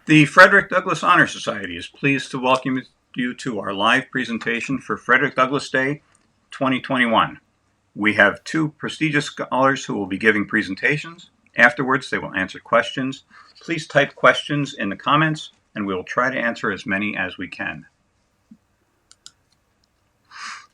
The Frederick Douglass Honor Society is pleased to welcome you to our live presentation for Frederick Douglass Day 2021. We have two prestigious scholars who will be giving presentations. Afterwards, they will answer questions. Please type questions in the comments, and we will try to answer as many as we can.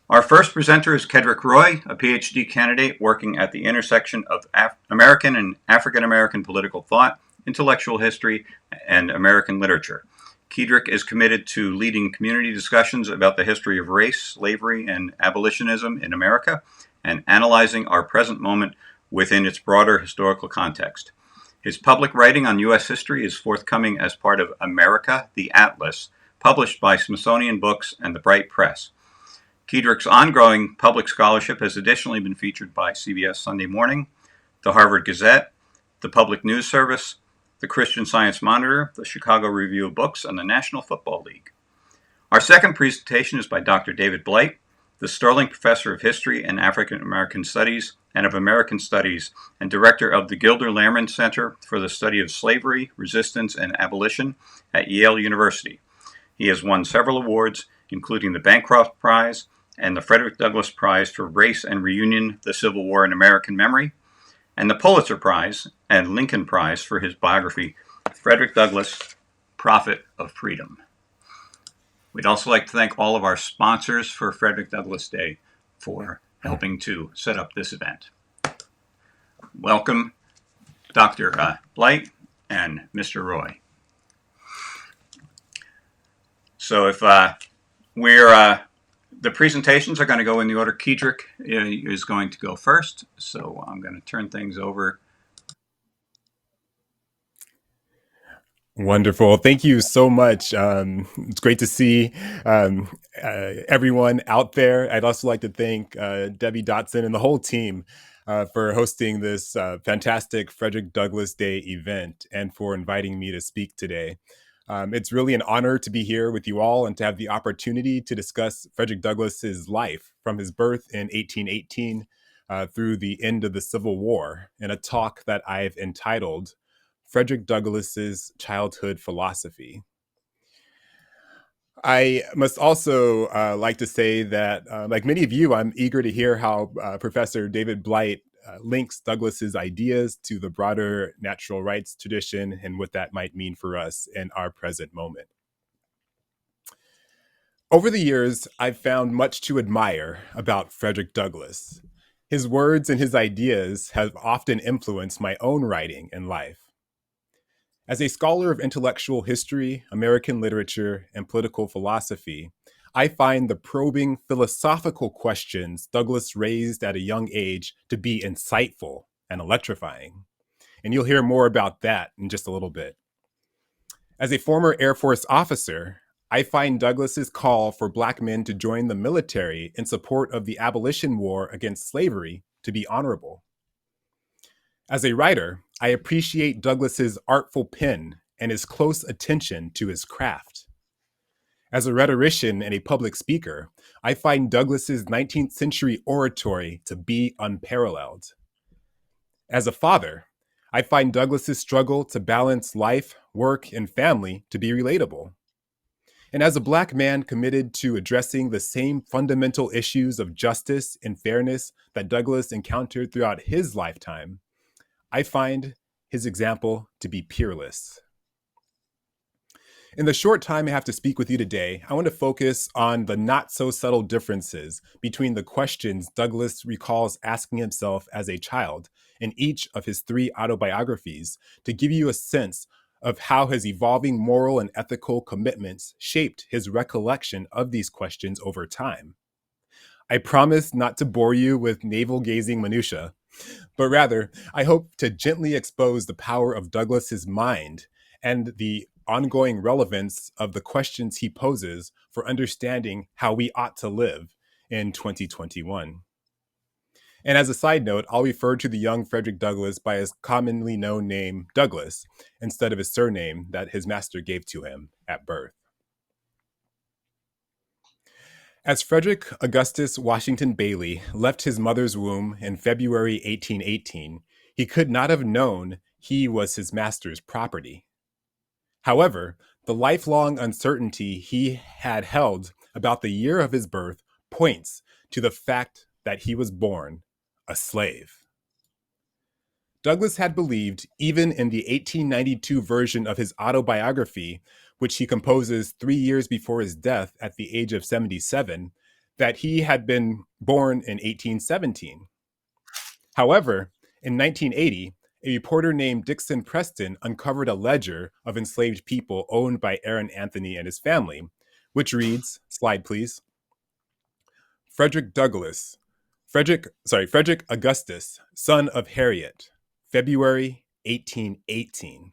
Our first presenter is Keidrick Roy, a PhD candidate working at the intersection of American and African American political thought, intellectual history, and American literature. Keidrick is committed to leading community discussions about the history of race, slavery, and abolitionism in America, and analyzing our present moment within its broader historical context. His public writing on U.S. history is forthcoming as part of America, the Atlas, published by Smithsonian Books and the Bright Press. Keidrick's ongoing public scholarship has additionally been featured by CBS Sunday Morning, the Harvard Gazette, the Public News Service, the Christian Science Monitor, the Chicago Review of Books, and the National Football League. Our second presentation is by Dr. David Blight, the Sterling Professor of History and African American Studies and of American Studies, and Director of the Gilder Lehrman Center for the Study of Slavery, Resistance, and Abolition at Yale University. He has won several awards, including the Bancroft Prize and the Frederick Douglass Prize for Race and Reunion, the Civil War in American Memory, and the Pulitzer Prize and Lincoln Prize for his biography, Frederick Douglass, Prophet of Freedom. We'd also like to thank all of our sponsors for Frederick Douglass Day for helping to set up this event. Welcome, Dr. Blight and Mr. Roy. So if the presentations are going to go in the order. Keidrick is going to go first, so I'm going to turn things over. Wonderful. Thank you so much. It's great to see everyone out there. I'd also like to thank Debbie Dotson and the whole team for hosting this fantastic Frederick Douglass Day event and for inviting me to speak today. It's really an honor to be here with you all and to have the opportunity to discuss Frederick Douglass's life from his birth in 1818 through the end of the Civil War in a talk that I've entitled Frederick Douglass's Childhood Philosophy. I must also like to say that, like many of you, I'm eager to hear how Professor David Blight links Douglass's ideas to the broader natural rights tradition and what that might mean for us in our present moment. Over the years, I've found much to admire about Frederick Douglass. His words and his ideas have often influenced my own writing and life. As a scholar of intellectual history, American literature, and political philosophy, I find the probing philosophical questions Douglass raised at a young age to be insightful and electrifying. And you'll hear more about that in just a little bit. As a former Air Force officer, I find Douglass's call for Black men to join the military in support of the abolition war against slavery to be honorable. As a writer, I appreciate Douglass's artful pen and his close attention to his craft. As a rhetorician and a public speaker, I find Douglass's 19th century oratory to be unparalleled. As a father, I find Douglass's struggle to balance life, work, and family to be relatable. And as a Black man committed to addressing the same fundamental issues of justice and fairness that Douglass encountered throughout his lifetime, I find his example to be peerless. In the short time I have to speak with you today, I want to focus on the not-so-subtle differences between the questions Douglass recalls asking himself as a child in each of his 3 autobiographies to give you a sense of how his evolving moral and ethical commitments shaped his recollection of these questions over time. I promise not to bore you with navel-gazing minutiae, but rather, I hope to gently expose the power of Douglass's mind and the ongoing relevance of the questions he poses for understanding how we ought to live in 2021. And as a side note, I'll refer to the young Frederick Douglass by his commonly known name, Douglass, instead of his surname that his master gave to him at birth. As Frederick Augustus Washington Bailey left his mother's womb in February 1818, he could not have known he was his master's property. However, the lifelong uncertainty he had held about the year of his birth points to the fact that he was born a slave. Douglass had believed, even in the 1892 version of his autobiography, which he composes 3 years before his death at the age of 77, that he had been born in 1817. However, in 1980, a reporter named Dixon Preston uncovered a ledger of enslaved people owned by Aaron Anthony and his family, which reads, slide please, Frederick Douglass, Frederick Augustus, son of Harriet, February 1818.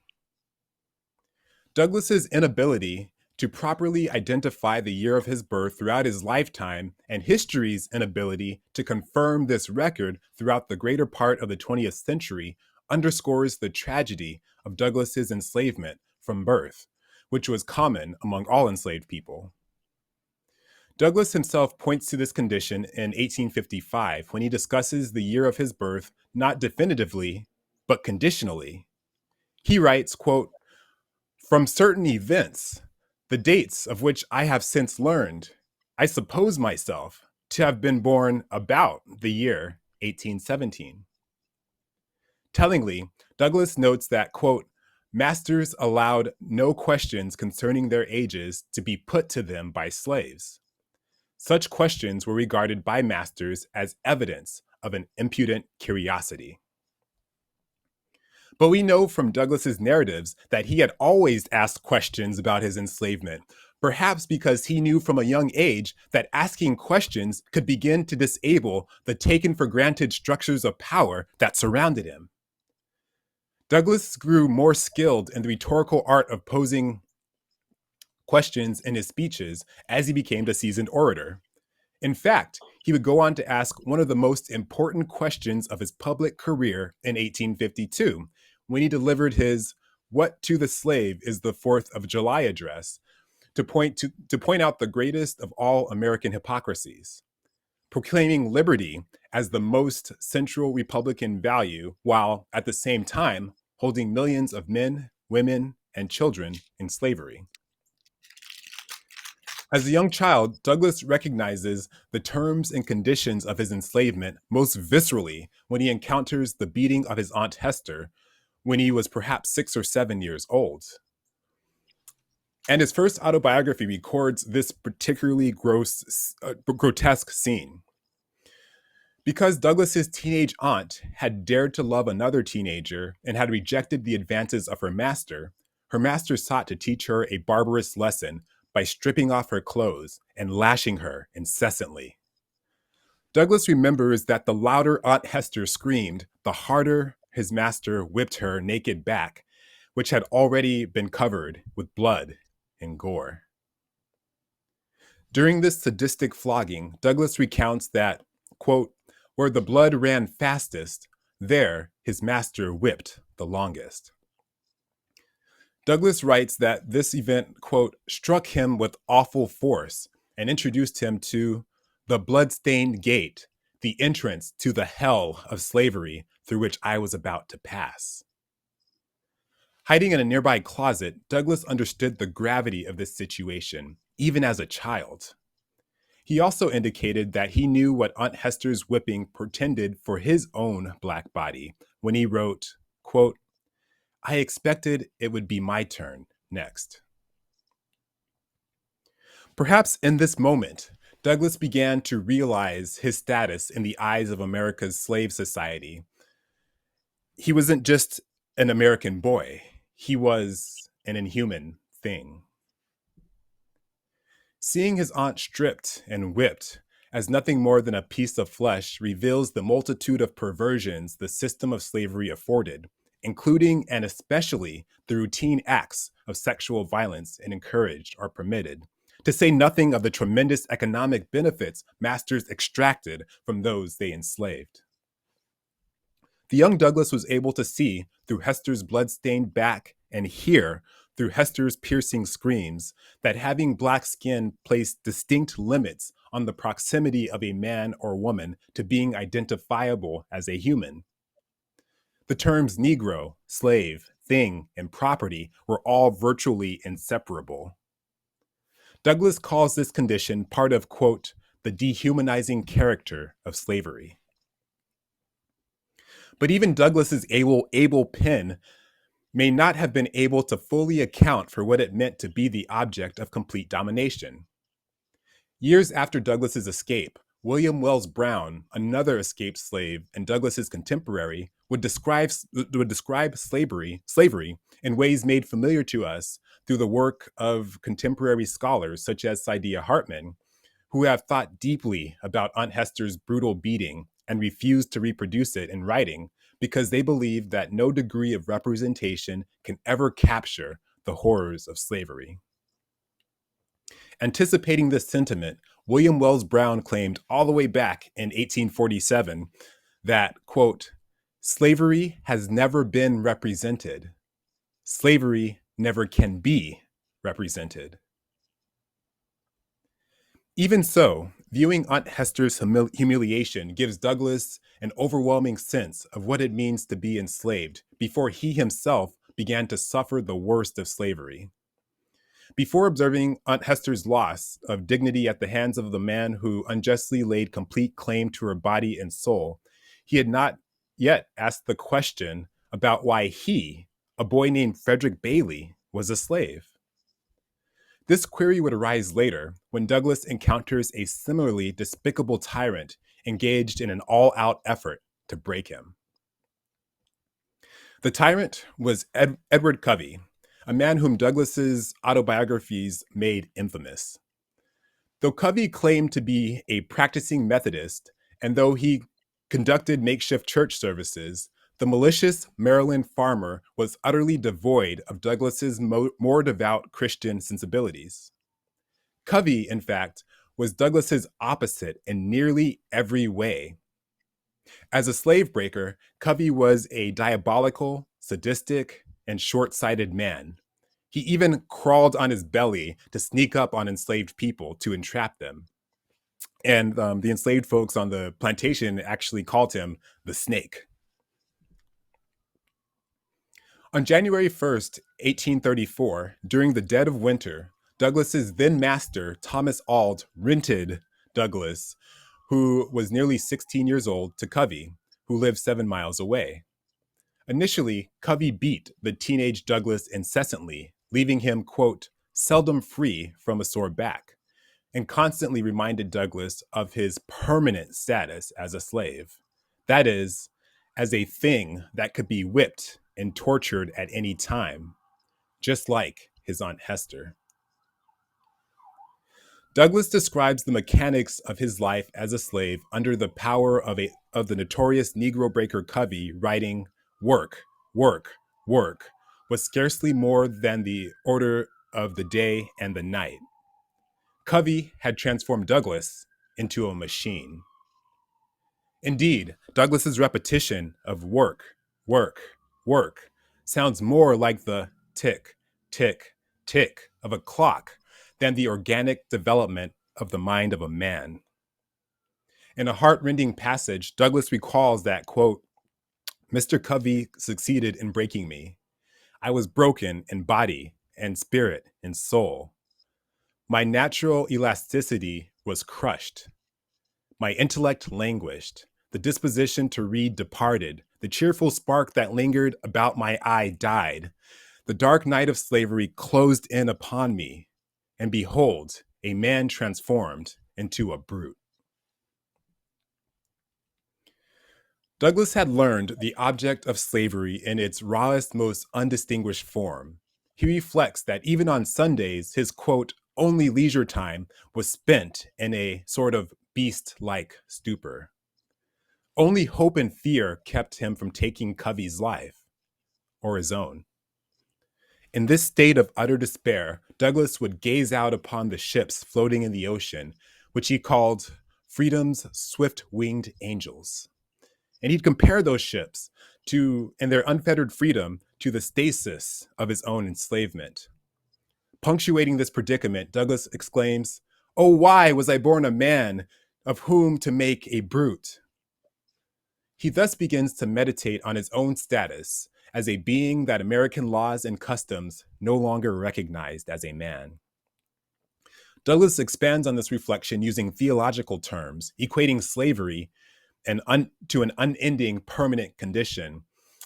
Douglass's inability to properly identify the year of his birth throughout his lifetime and history's inability to confirm this record throughout the greater part of the 20th century underscores the tragedy of Douglass's enslavement from birth, which was common among all enslaved people. Douglass himself points to this condition in 1855 when he discusses the year of his birth not definitively, but conditionally. He writes, quote, "From certain events, the dates of which I have since learned, I suppose myself to have been born about the year 1817. Tellingly, Douglass notes that, quote, masters allowed no questions concerning their ages to be put to them by slaves. Such questions were regarded by masters as evidence of an impudent curiosity. But we know from Douglass's narratives that he had always asked questions about his enslavement, perhaps because he knew from a young age that asking questions could begin to disable the taken for granted structures of power that surrounded him. Douglass grew more skilled in the rhetorical art of posing questions in his speeches as he became a seasoned orator. In fact, he would go on to ask one of the most important questions of his public career in 1852, when he delivered his "What to the Slave is the 4th of July" address, to point out the greatest of all American hypocrisies, proclaiming liberty as the most central Republican value, while at the same time holding millions of men, women, and children in slavery. As a young child, Douglass recognizes the terms and conditions of his enslavement most viscerally when he encounters the beating of his Aunt Hester when he was perhaps 6 or 7 years old. And his first autobiography records this particularly grotesque scene. Because Douglass's teenage aunt had dared to love another teenager and had rejected the advances of her master sought to teach her a barbarous lesson by stripping off her clothes and lashing her incessantly. Douglass remembers that the louder Aunt Hester screamed, the harder his master whipped her naked back, which had already been covered with blood and gore. During this sadistic flogging, Douglass recounts that, quote, where the blood ran fastest, there his master whipped the longest. Douglass writes that this event, quote, struck him with awful force and introduced him to the blood-stained gate, the entrance to the hell of slavery through which I was about to pass. Hiding in a nearby closet, Douglass understood the gravity of this situation, even as a child. He also indicated that he knew what Aunt Hester's whipping portended for his own Black body when he wrote, quote, I expected it would be my turn next. Perhaps in this moment, Douglass began to realize his status in the eyes of America's slave society. He wasn't just an American boy, he was an inhuman thing. Seeing his aunt stripped and whipped as nothing more than a piece of flesh reveals the multitude of perversions the system of slavery afforded, including and especially the routine acts of sexual violence and encouraged or permitted, to say nothing of the tremendous economic benefits masters extracted from those they enslaved. The young Douglass was able to see through Hester's blood-stained back and hear through Hester's piercing screams that having Black skin placed distinct limits on the proximity of a man or woman to being identifiable as a human. The terms Negro, slave, thing, and property were all virtually inseparable. Douglass calls this condition part of, quote, the dehumanizing character of slavery. But even Douglass's able pen may not have been able to fully account for what it meant to be the object of complete domination. Years after Douglass's escape, William Wells Brown, another escaped slave and Douglass's contemporary, would describe slavery in ways made familiar to us through the work of contemporary scholars such as Saidiya Hartman, who have thought deeply about Aunt Hester's brutal beating and refused to reproduce it in writing because they believe that no degree of representation can ever capture the horrors of slavery. Anticipating this sentiment, William Wells Brown claimed all the way back in 1847 that, quote, slavery has never been represented. Slavery never can be represented. Even so, viewing Aunt Hester's humiliation gives Douglass an overwhelming sense of what it means to be enslaved before he himself began to suffer the worst of slavery. Before observing Aunt Hester's loss of dignity at the hands of the man who unjustly laid complete claim to her body and soul, he had not yet asked the question about why he, a boy named Frederick Bailey, was a slave. This query would arise later when Douglass encounters a similarly despicable tyrant engaged in an all-out effort to break him. The tyrant was Edward Covey, a man whom Douglass's autobiographies made infamous. Though Covey claimed to be a practicing Methodist, and though he conducted makeshift church services, the malicious Maryland farmer was utterly devoid of Douglass's more devout Christian sensibilities. Covey, in fact, was Douglass's opposite in nearly every way. As a slave breaker, Covey was a diabolical, sadistic, and short-sighted man. He even crawled on his belly to sneak up on enslaved people to entrap them. And the enslaved folks on the plantation actually called him the snake. On January 1st, 1834, during the dead of winter, Douglass's then master, Thomas Auld, rented Douglass, who was nearly 16 years old, to Covey, who lived 7 miles away. Initially, Covey beat the teenage Douglass incessantly, leaving him, quote, seldom free from a sore back, and constantly reminded Douglass of his permanent status as a slave. That is, as a thing that could be whipped and tortured at any time, just like his Aunt Hester. Douglass describes the mechanics of his life as a slave under the power of the notorious Negro breaker Covey, writing, work, work, work, was scarcely more than the order of the day and the night. Covey had transformed Douglass into a machine. Indeed, Douglass's repetition of work, work, work sounds more like the tick, tick, tick of a clock than the organic development of the mind of a man. In a heart-rending passage, Douglass recalls that, quote, Mr. Covey succeeded in breaking me. I was broken in body and spirit and soul. My natural elasticity was crushed. My intellect languished. The disposition to read departed. The cheerful spark that lingered about my eye died. The dark night of slavery closed in upon me. And behold, a man transformed into a brute. Douglass had learned the object of slavery in its rawest, most undistinguished form. He reflects that even on Sundays, his, quote, only leisure time was spent in a sort of beast-like stupor. Only hope and fear kept him from taking Covey's life, or his own. In this state of utter despair, Douglass would gaze out upon the ships floating in the ocean, which he called freedom's swift-winged angels. And he'd compare those ships and their unfettered freedom to the stasis of his own enslavement. Punctuating this predicament, Douglass exclaims, "Oh, why was I born a man of whom to make a brute?" He thus begins to meditate on his own status as a being that American laws and customs no longer recognized as a man. Douglass expands on this reflection using theological terms, equating slavery to an unending permanent condition,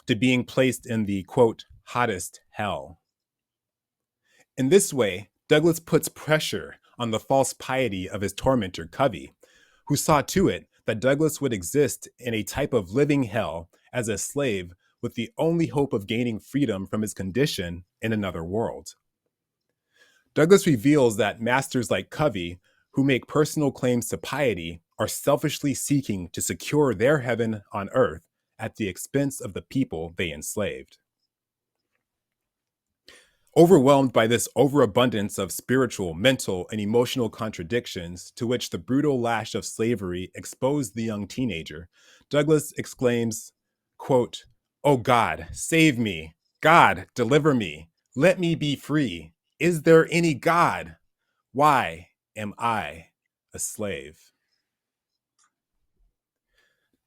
to being placed in the, quote, hottest hell. In this way, Douglass puts pressure on the false piety of his tormentor, Covey, who saw to it that Douglass would exist in a type of living hell as a slave with the only hope of gaining freedom from his condition in another world. Douglass reveals that masters like Covey, who make personal claims to piety, are selfishly seeking to secure their heaven on earth at the expense of the people they enslaved. Overwhelmed by this overabundance of spiritual, mental, and emotional contradictions to which the brutal lash of slavery exposed the young teenager, Douglass exclaims, quote, "Oh God, save me. God, deliver me. Let me be free. Is there any God? Why am I a slave?"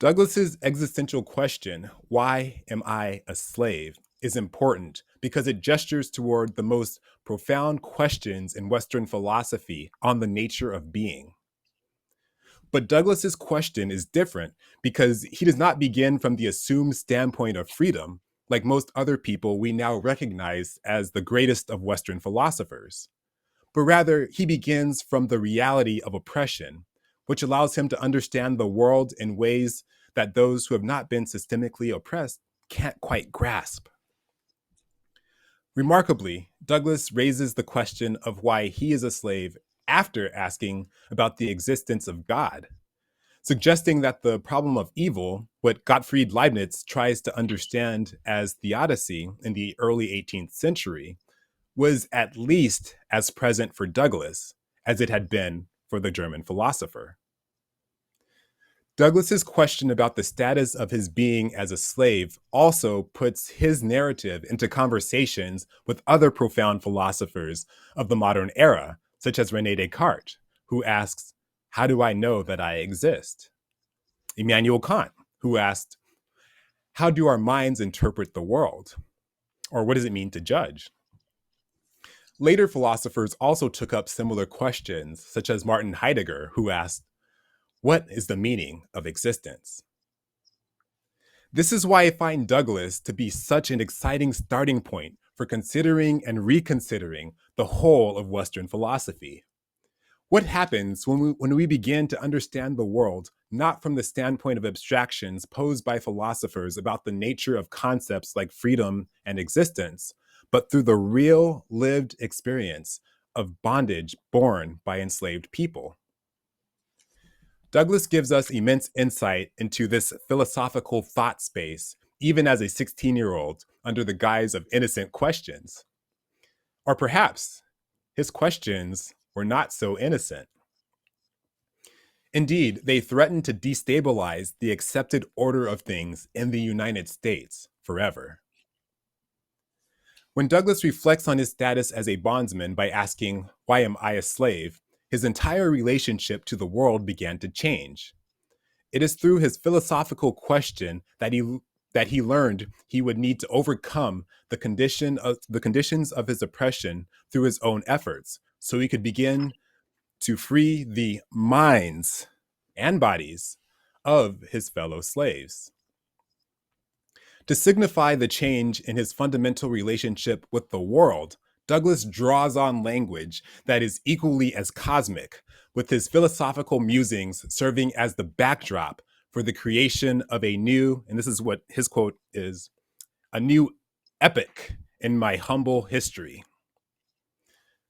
Douglass's existential question, "Why am I a slave?" is important because it gestures toward the most profound questions in Western philosophy on the nature of being. But Douglass's question is different because he does not begin from the assumed standpoint of freedom, like most other people we now recognize as the greatest of Western philosophers, but rather he begins from the reality of oppression, which allows him to understand the world in ways that those who have not been systemically oppressed can't quite grasp. Remarkably, Douglass raises the question of why he is a slave after asking about the existence of God, suggesting that the problem of evil, what Gottfried Leibniz tries to understand as theodicy in the early 18th century, was at least as present for Douglass as it had been for the German philosopher. Douglass's question about the status of his being as a slave also puts his narrative into conversations with other profound philosophers of the modern era, such as René Descartes, who asks, "How do I know that I exist?" Immanuel Kant, who asked, "How do our minds interpret the world?" Or what does it mean to judge? Later philosophers also took up similar questions, such as Martin Heidegger, who asked, "What is the meaning of existence?" This is why I find Douglass to be such an exciting starting point for considering and reconsidering the whole of Western philosophy. What happens when we begin to understand the world not from the standpoint of abstractions posed by philosophers about the nature of concepts like freedom and existence, but through the real lived experience of bondage borne by enslaved people? Douglass gives us immense insight into this philosophical thought space, even as a 16-year-old, under the guise of innocent questions. Or perhaps his questions were not so innocent. Indeed, they threatened to destabilize the accepted order of things in the United States forever. When Douglass reflects on his status as a bondsman by asking, "Why am I a slave?" his entire relationship to the world began to change. It is through his philosophical question that he learned he would need to overcome the conditions of his oppression through his own efforts, so he could begin to free the minds and bodies of his fellow slaves. To signify the change in his fundamental relationship with the world, Douglass draws on language that is equally as cosmic, with his philosophical musings serving as the backdrop for the creation of a new, and this is what his quote is, "a new epoch in my humble history."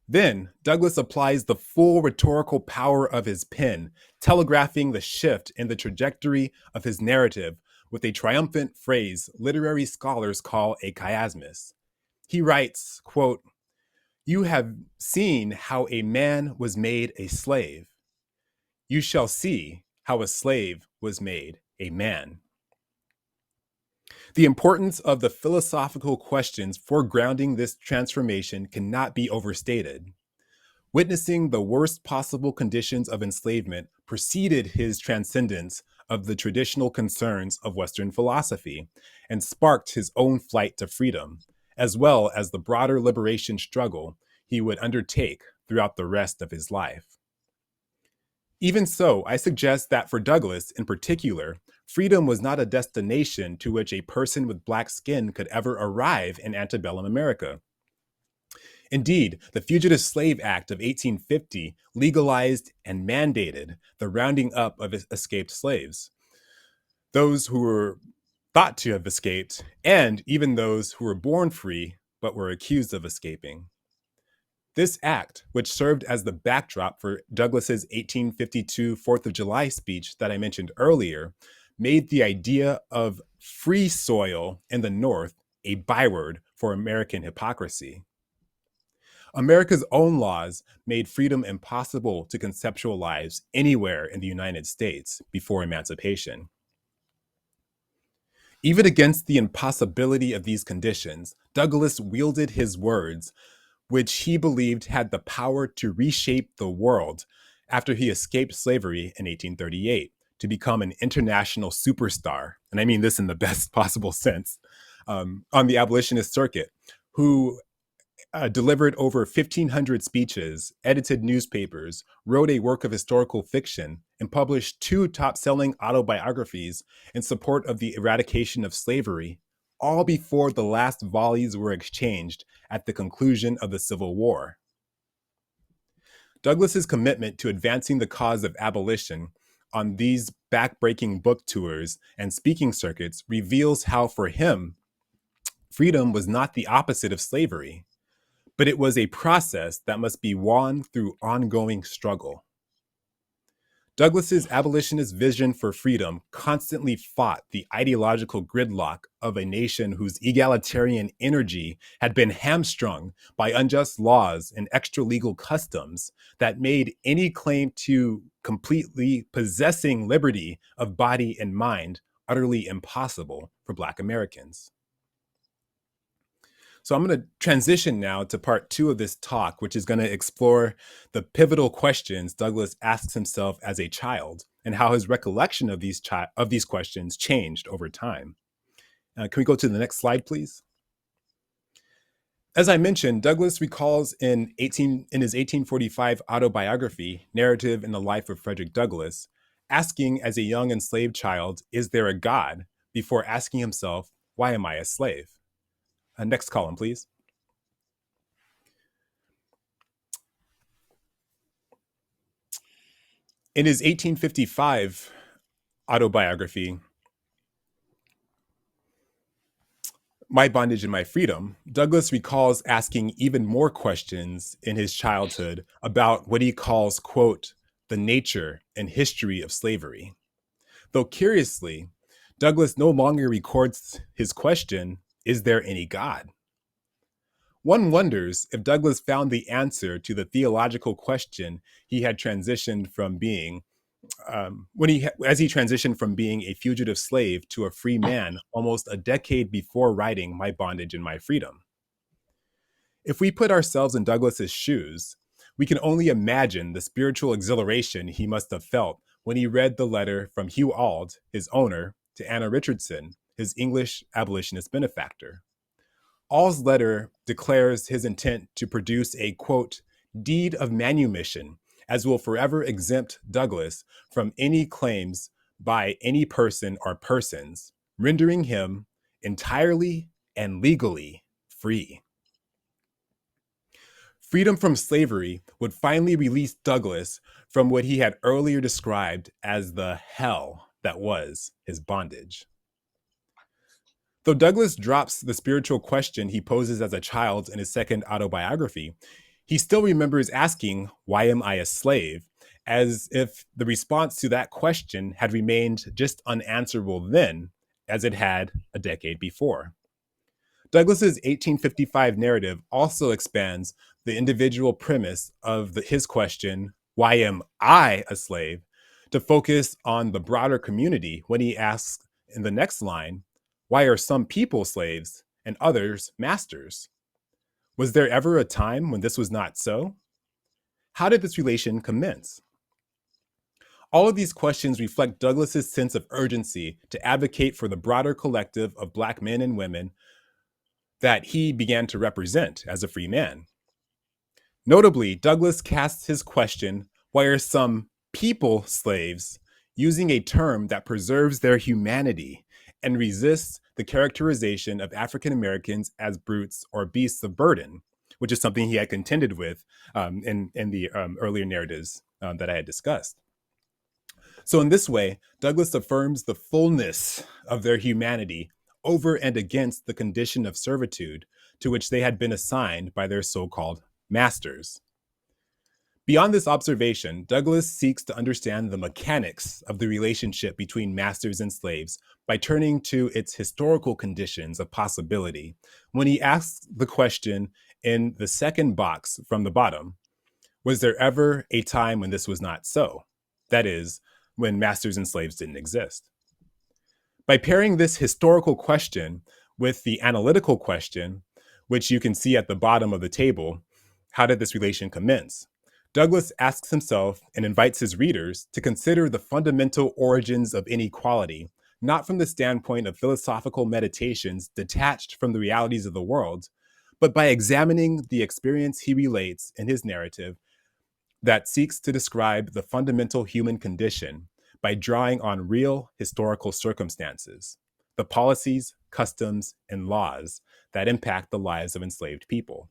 Then, Douglass applies the full rhetorical power of his pen, telegraphing the shift in the trajectory of his narrative with a triumphant phrase literary scholars call a chiasmus. He writes, quote, "You have seen how a man was made a slave. You shall see how a slave was made a man." The importance of the philosophical questions foregrounding this transformation cannot be overstated. Witnessing the worst possible conditions of enslavement preceded his transcendence of the traditional concerns of Western philosophy and sparked his own flight to freedom, as well as the broader liberation struggle he would undertake throughout the rest of his life. Even so, I suggest that for Douglass in particular, freedom was not a destination to which a person with black skin could ever arrive in antebellum America. Indeed, the Fugitive Slave Act of 1850 legalized and mandated the rounding up of escaped slaves, those who were thought to have escaped, and even those who were born free but were accused of escaping. This act, which served as the backdrop for Douglass's 1852 Fourth of July speech that I mentioned earlier, made the idea of free soil in the North a byword for American hypocrisy. America's own laws made freedom impossible to conceptualize anywhere in the United States before emancipation. Even against the impossibility of these conditions, Douglass wielded his words, which he believed had the power to reshape the world after he escaped slavery in 1838 to become an international superstar, and I mean this in the best possible sense, on the abolitionist circuit, who delivered over 1,500 speeches, edited newspapers, wrote a work of historical fiction, and published 2 top-selling autobiographies in support of the eradication of slavery, all before the last volleys were exchanged at the conclusion of the Civil War. Douglass's commitment to advancing the cause of abolition on these back-breaking book tours and speaking circuits reveals how, for him, freedom was not the opposite of slavery, but it was a process that must be won through ongoing struggle. Douglass's abolitionist vision for freedom constantly fought the ideological gridlock of a nation whose egalitarian energy had been hamstrung by unjust laws and extra-legal customs that made any claim to completely possessing liberty of body and mind utterly impossible for Black Americans. So I'm going to transition now to part 2 of this talk, which is going to explore the pivotal questions Douglass asks himself as a child and how his recollection of these questions changed over time. Can we go to the next slide, please? As I mentioned, Douglass recalls in his 1845 autobiography, Narrative in the Life of Frederick Douglass, asking as a young enslaved child, "Is there a God?" before asking himself, "Why am I a slave?" Next column, please. In his 1855 autobiography, My Bondage and My Freedom, Douglass recalls asking even more questions in his childhood about what he calls, quote, the nature and history of slavery. Though curiously, Douglass no longer records his question, "Is there any God?" One wonders if Douglass found the answer to the theological question he had transitioned from being, as he transitioned from being a fugitive slave to a free man almost a decade before writing My Bondage and My Freedom. If we put ourselves in Douglass's shoes, we can only imagine the spiritual exhilaration he must have felt when he read the letter from Hugh Auld, his owner, to Anna Richardson, his English abolitionist benefactor. Auld's letter declares his intent to produce a, quote, deed of manumission, as will forever exempt Douglass from any claims by any person or persons, rendering him entirely and legally free. Freedom from slavery would finally release Douglass from what he had earlier described as the hell that was his bondage. Though Douglass drops the spiritual question he poses as a child in his second autobiography, he still remembers asking, "Why am I a slave?" as if the response to that question had remained just unanswerable then, as it had a decade before. Douglass's 1855 narrative also expands the individual premise of his question, "Why am I a slave?" to focus on the broader community when he asks in the next line, "Why are some people slaves and others masters? Was there ever a time when this was not so? How did this relation commence?" All of these questions reflect Douglass's sense of urgency to advocate for the broader collective of Black men and women that he began to represent as a free man. Notably, Douglass casts his question, why are some people slaves, using a term that preserves their humanity and resists the characterization of African Americans as brutes or beasts of burden, which is something he had contended with in the earlier narratives that I had discussed. So, in this way, Douglass affirms the fullness of their humanity over and against the condition of servitude to which they had been assigned by their so called masters. Beyond this observation, Douglass seeks to understand the mechanics of the relationship between masters and slaves by turning to its historical conditions of possibility when he asks the question in the second box from the bottom: was there ever a time when this was not so? That is, when masters and slaves didn't exist. By pairing this historical question with the analytical question, which you can see at the bottom of the table, how did this relation commence? Douglass asks himself and invites his readers to consider the fundamental origins of inequality, not from the standpoint of philosophical meditations detached from the realities of the world, but by examining the experience he relates in his narrative that seeks to describe the fundamental human condition by drawing on real historical circumstances, the policies, customs, and laws that impact the lives of enslaved people.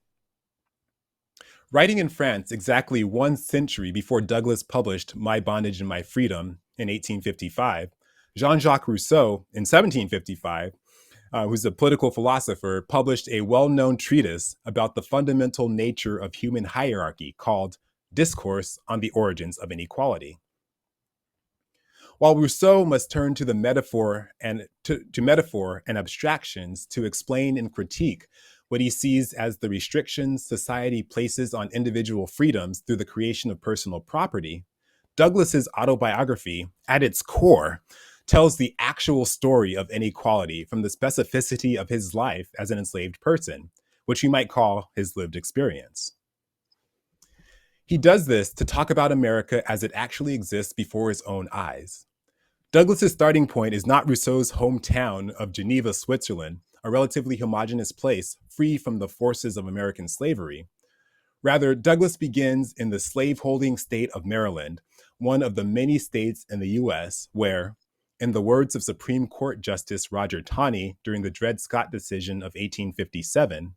Writing in France exactly 1 century before Douglass published My Bondage and My Freedom in 1855, Jean-Jacques Rousseau in 1755, who's a political philosopher, published a well-known treatise about the fundamental nature of human hierarchy called Discourse on the Origins of Inequality. While Rousseau must turn to the metaphor and to metaphor and abstractions to explain and critique what he sees as the restrictions society places on individual freedoms through the creation of personal property, Douglass's autobiography, at its core, tells the actual story of inequality from the specificity of his life as an enslaved person, which we might call his lived experience. He does this to talk about America as it actually exists before his own eyes. Douglass's starting point is not Rousseau's hometown of Geneva, Switzerland, a relatively homogeneous place free from the forces of American slavery. Rather, Douglass begins in the slave-holding state of Maryland, one of the many states in the U.S. where, in the words of Supreme Court Justice Roger Taney during the Dred Scott decision of 1857,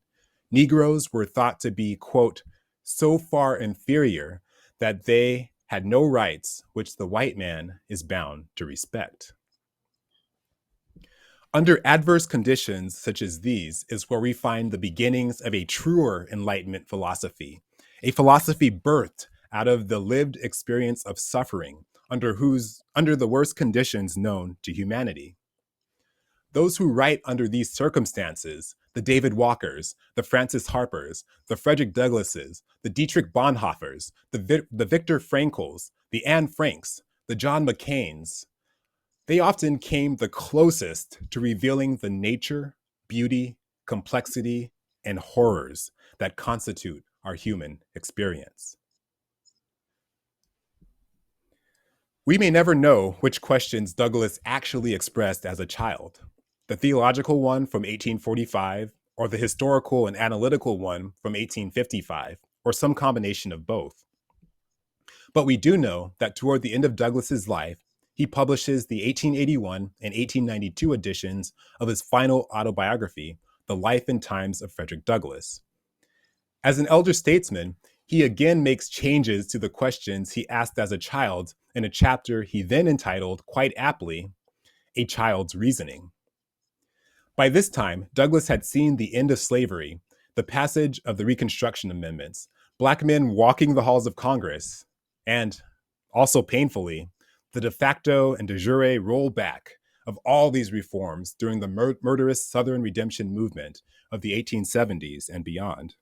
Negroes were thought to be, quote, so far inferior that they had no rights which the white man is bound to respect. Under adverse conditions such as these is where we find the beginnings of a truer Enlightenment philosophy, a philosophy birthed out of the lived experience of suffering under the worst conditions known to humanity. Those who write under these circumstances, the David Walkers, the Francis Harpers, the Frederick Douglasses, the Dietrich Bonhoeffers, the Viktor Frankls, the Anne Franks, the John McCains, they often came the closest to revealing the nature, beauty, complexity, and horrors that constitute our human experience. We may never know which questions Douglass actually expressed as a child, the theological one from 1845, or the historical and analytical one from 1855, or some combination of both. But we do know that toward the end of Douglass's life, he publishes the 1881 and 1892 editions of his final autobiography, The Life and Times of Frederick Douglass. As an elder statesman, he again makes changes to the questions he asked as a child in a chapter he then entitled, quite aptly, A Child's Reasoning. By this time, Douglass had seen the end of slavery, the passage of the Reconstruction Amendments, Black men walking the halls of Congress, and, also painfully, the de facto and de jure rollback of all these reforms during the murderous Southern redemption movement of the 1870s and beyond.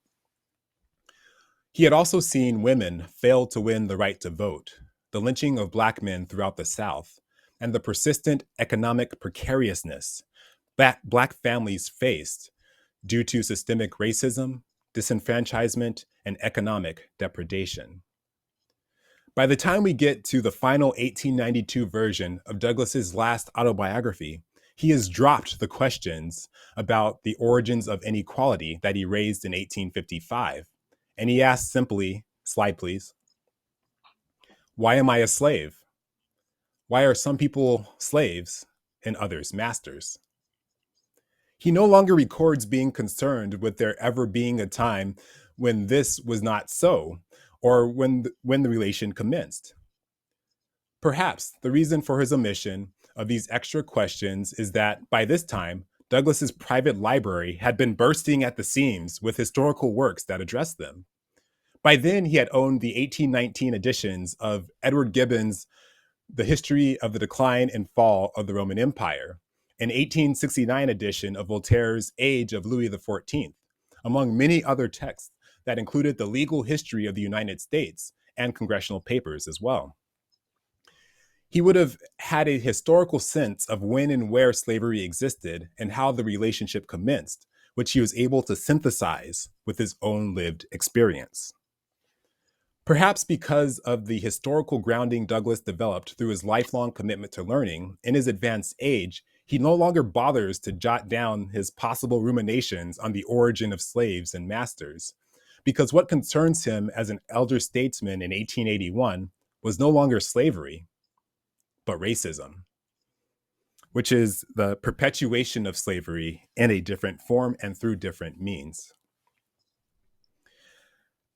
He had also seen women fail to win the right to vote, the lynching of Black men throughout the South, and the persistent economic precariousness that Black families faced due to systemic racism, disenfranchisement, and economic depredation. By the time we get to the final 1892 version of Douglass's last autobiography, he has dropped the questions about the origins of inequality that he raised in 1855. And he asks simply, slide please, why am I a slave? Why are some people slaves and others masters? He no longer records being concerned with there ever being a time when this was not so, or when the relation commenced. Perhaps the reason for his omission of these extra questions is that by this time, Douglass's private library had been bursting at the seams with historical works that addressed them. By then, he had owned the 1819 editions of Edward Gibbon's The History of the Decline and Fall of the Roman Empire, an 1869 edition of Voltaire's Age of Louis XIV, among many other texts that included the legal history of the United States and congressional papers as well. He would have had a historical sense of when and where slavery existed and how the relationship commenced, which he was able to synthesize with his own lived experience. Perhaps because of the historical grounding Douglass developed through his lifelong commitment to learning, in his advanced age, he no longer bothers to jot down his possible ruminations on the origin of slaves and masters, because what concerns him as an elder statesman in 1881 was no longer slavery, but racism, which is the perpetuation of slavery in a different form and through different means.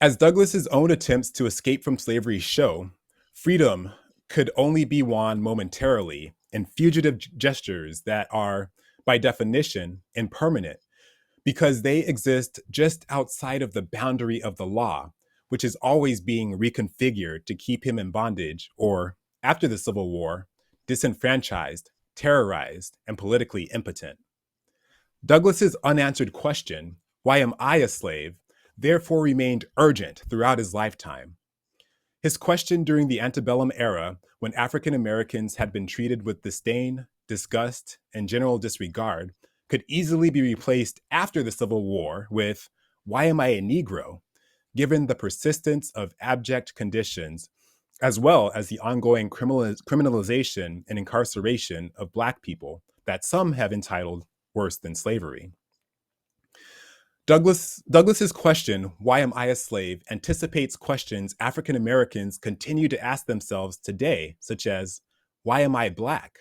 As Douglass's own attempts to escape from slavery show, freedom could only be won momentarily in fugitive gestures that are, by definition, impermanent, because they exist just outside of the boundary of the law, which is always being reconfigured to keep him in bondage or, after the Civil War, disenfranchised, terrorized, and politically impotent. Douglass's unanswered question, why am I a slave, therefore remained urgent throughout his lifetime. His question during the antebellum era, when African Americans had been treated with disdain, disgust, and general disregard, could easily be replaced after the Civil War with, why am I a Negro, given the persistence of abject conditions, as well as the ongoing criminalization and incarceration of Black people that some have entitled worse than slavery. Douglass's question, why am I a slave, anticipates questions African Americans continue to ask themselves today, such as, why am I Black?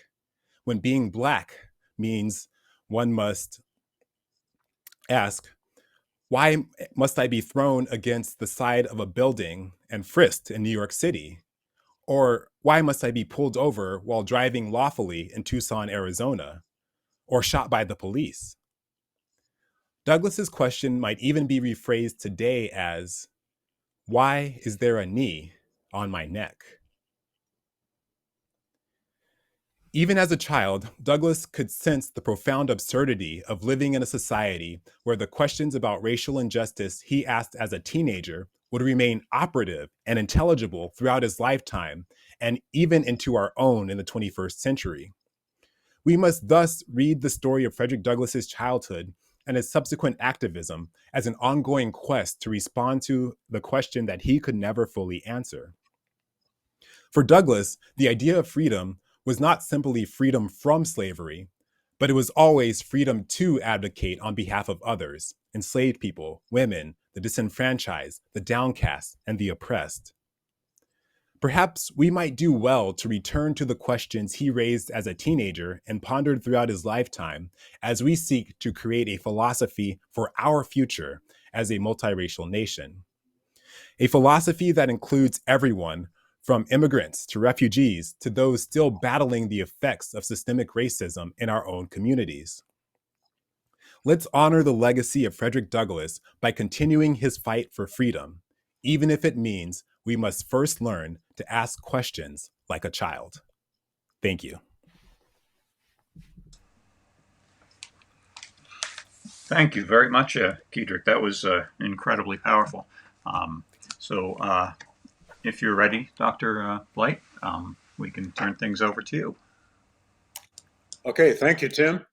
When being Black means one must ask, why must I be thrown against the side of a building and frisked in New York City? Or why must I be pulled over while driving lawfully in Tucson, Arizona? Or shot by the police? Douglass's question might even be rephrased today as, why is there a knee on my neck? Even as a child, Douglass could sense the profound absurdity of living in a society where the questions about racial injustice he asked as a teenager would remain operative and intelligible throughout his lifetime and even into our own in the 21st century. We must thus read the story of Frederick Douglass's childhood and his subsequent activism as an ongoing quest to respond to the question that he could never fully answer. For Douglass, the idea of freedom was not simply freedom from slavery, but it was always freedom to advocate on behalf of others, enslaved people, women, the disenfranchised, the downcast, and the oppressed. Perhaps we might do well to return to the questions he raised as a teenager and pondered throughout his lifetime as we seek to create a philosophy for our future as a multiracial nation. A philosophy that includes everyone, from immigrants to refugees to those still battling the effects of systemic racism in our own communities. Let's honor the legacy of Frederick Douglass by continuing his fight for freedom, even if it means we must first learn to ask questions like a child. Thank you. Thank you very much, Keidrick. That was incredibly powerful. So if you're ready, Dr. Blight, we can turn things over to you. Okay, thank you, Tim.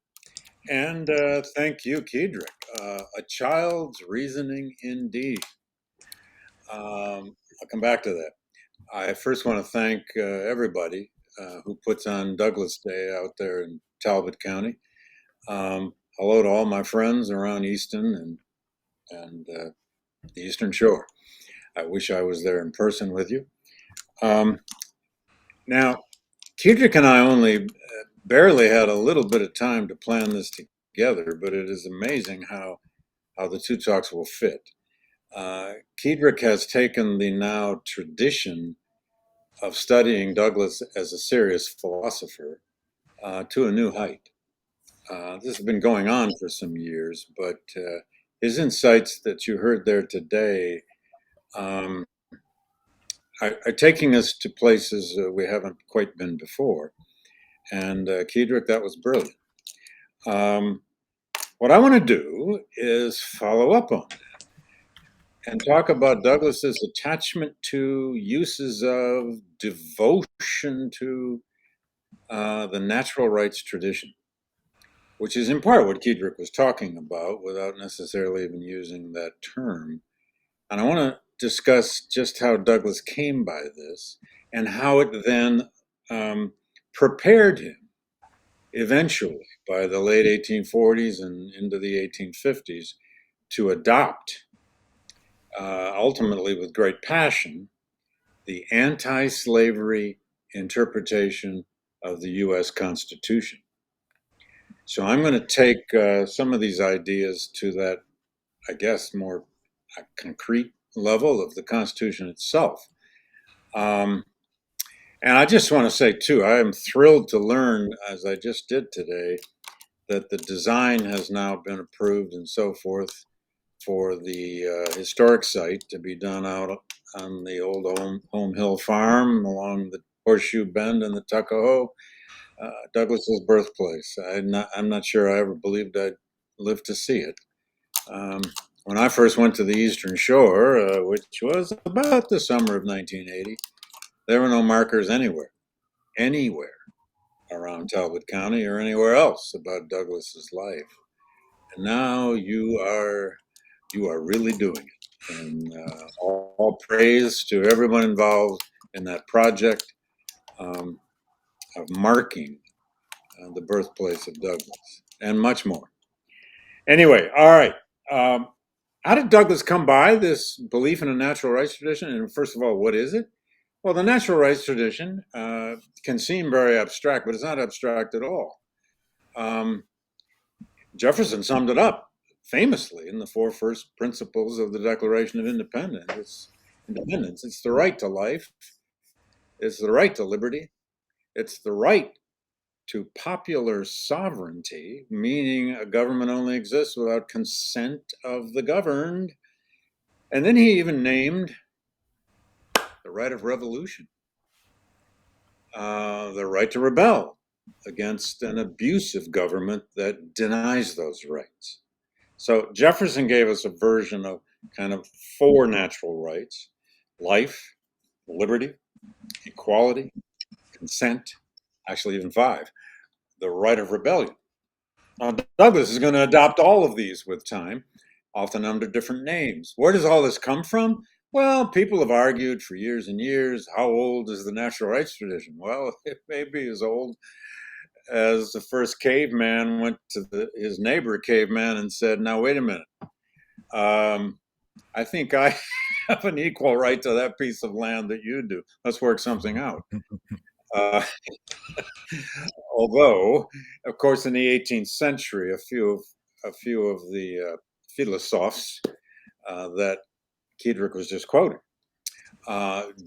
And thank you, Keidrick. A child's reasoning indeed. I'll come back to that. I first want to thank everybody who puts on Douglass Day out there in Talbot County. Hello to all my friends around Easton and the Eastern Shore. I wish I was there in person with you. Now, Keidrick and I only barely had a little bit of time to plan this together, but it is amazing how the two talks will fit. Keidrick has taken the now tradition of studying Douglass as a serious philosopher to a new height. This has been going on for some years, but his insights that you heard there today are taking us to places we haven't quite been before. And Keidrick, that was brilliant. What I want to do is follow up on that and talk about Douglass's attachment to, uses of, devotion to the natural rights tradition, which is in part what Keidrick was talking about without necessarily even using that term. And I want to discuss just how Douglass came by this and how it then prepared him eventually by the late 1840s and into the 1850s to adopt, ultimately with great passion, the anti-slavery interpretation of the U.S. Constitution. So I'm going to take some of these ideas to that, I guess, more concrete level of the Constitution itself. And I just want to say, too, I am thrilled to learn, as I just did today, that the design has now been approved and so forth for the historic site to be done out on the old Home Hill Farm along the Horseshoe Bend and the Tuckahoe, Douglass's birthplace. I'm not sure I ever believed I'd live to see it. When I first went to the Eastern Shore, which was about the summer of 1980, there were no markers anywhere around Talbot County or anywhere else about Douglass's life. And now you are really doing it. And all praise to everyone involved in that project of marking the birthplace of Douglass and much more. Anyway, all right. How did Douglass come by this belief in a natural rights tradition? And first of all, what is it? Well, the natural rights tradition can seem very abstract, but it's not abstract at all. Jefferson summed it up famously in the four first principles of the Declaration of Independence. It's the right to life, it's the right to liberty, it's the right to popular sovereignty, meaning a government only exists without consent of the governed. And then he even named the right of revolution, the right to rebel against an abusive government that denies those rights. So Jefferson gave us a version of kind of four natural rights: life, liberty, equality, consent, actually even five, the right of rebellion. Now, Douglass is going to adopt all of these with time, often under different names. Where does all this come from? Well, people have argued for years and years, how old is the natural rights tradition? Well, it may be as old as the first caveman went to his neighbor caveman and said, now, wait a minute. I think I have an equal right to that piece of land that you do. Let's work something out. Although, of course, in the 18th century, a few of the philosophes that Keidrick was just quoting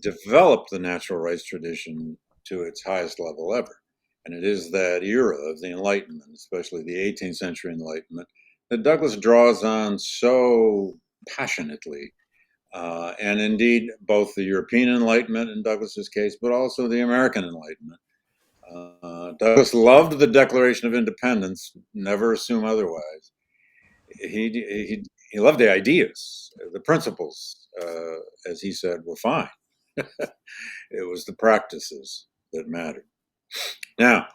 developed the natural rights tradition to its highest level ever. And it is that era of the Enlightenment, especially the 18th century Enlightenment, that Douglass draws on so passionately. And indeed, both the European Enlightenment in Douglass's case, but also the American Enlightenment. Douglass loved the Declaration of Independence, never assume otherwise. He loved the ideas, the principles, as he said, were fine. It was the practices that mattered. Now,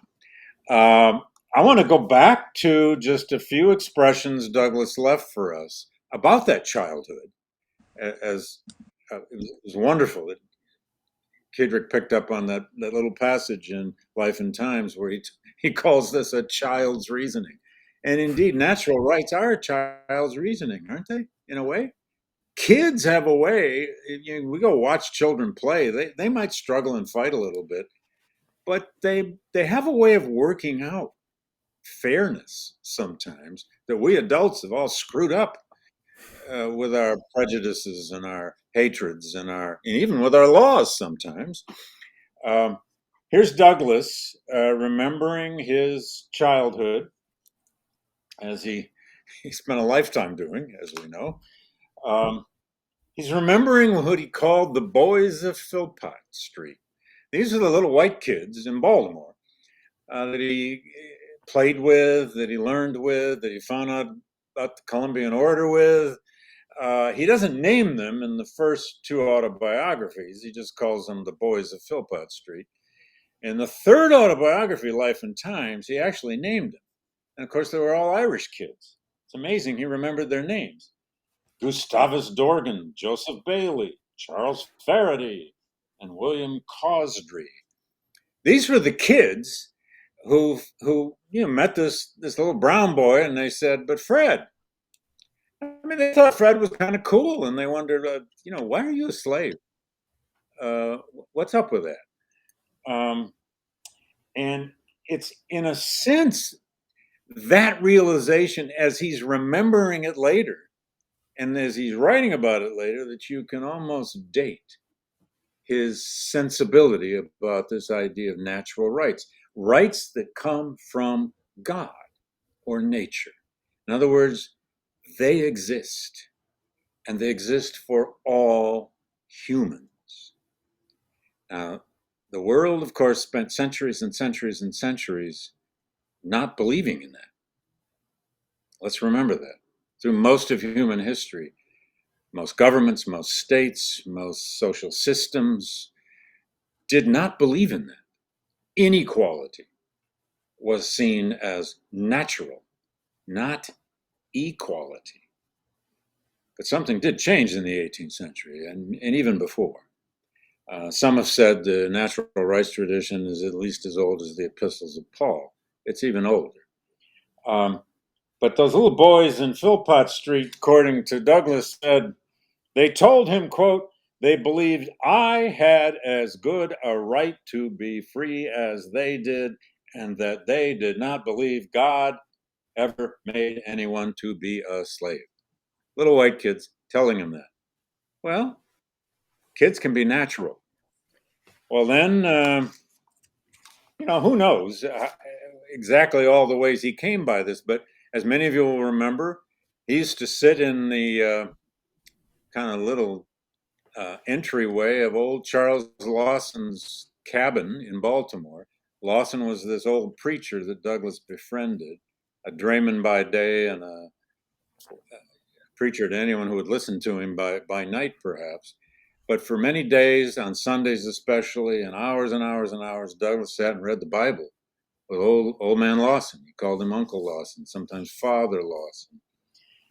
I want to go back to just a few expressions Douglass left for us about that childhood. As it was wonderful. Keidrick picked up on that little passage in Life and Times where he calls this a child's reasoning. And indeed, natural rights are a child's reasoning, aren't they, in a way? Kids have a way, we go watch children play, they might struggle and fight a little bit, but they have a way of working out fairness sometimes that we adults have all screwed up with our prejudices and our hatreds and even with our laws sometimes. Here's Douglass remembering his childhood, as he spent a lifetime doing, as we know. He's remembering what he called the boys of Philpott Street. These are the little white kids in Baltimore that he played with, that he learned with, that he found out about the Columbian Order with. He doesn't name them in the first two autobiographies. He just calls them the boys of Philpott Street. In the third autobiography, Life and Times, he actually named them. And of course, they were all Irish kids. It's amazing he remembered their names. Gustavus Dorgan, Joseph Bailey, Charles Faraday, and William Cosdry. These were the kids who met this little brown boy, and they said, "But Fred," I mean, they thought Fred was kind of cool, and they wondered, why are you a slave? What's up with that? And it's, in a sense, that realization as he's remembering it later, and as he's writing about it later, that you can almost date his sensibility about this idea of natural rights, rights that come from God or nature. In other words, they exist, and they exist for all humans. Now, the world, of course, spent centuries and centuries and centuries not believing in that. Let's remember that. Through most of human history, most governments, most states, most social systems did not believe in that. Inequality was seen as natural, not equality. But something did change in the 18th century and even before. Some have said the natural rights tradition is at least as old as the epistles of Paul. It's even older. But those little boys in Philpott Street, according to Douglass, said, they told him, quote, they believed I had as good a right to be free as they did, and that they did not believe God ever made anyone to be a slave. Little white kids telling him that. Well, kids can be natural. Well, then, who knows exactly all the ways he came by this, but as many of you will remember, he used to sit in the kind of little entryway of old Charles Lawson's cabin in Baltimore. Lawson was this old preacher that Douglass befriended, a drayman by day and a preacher to anyone who would listen to him by night, perhaps. But for many days, on Sundays especially, and hours and hours and hours, Douglass sat and read the Bible with old man Lawson. He called him Uncle Lawson, sometimes Father Lawson.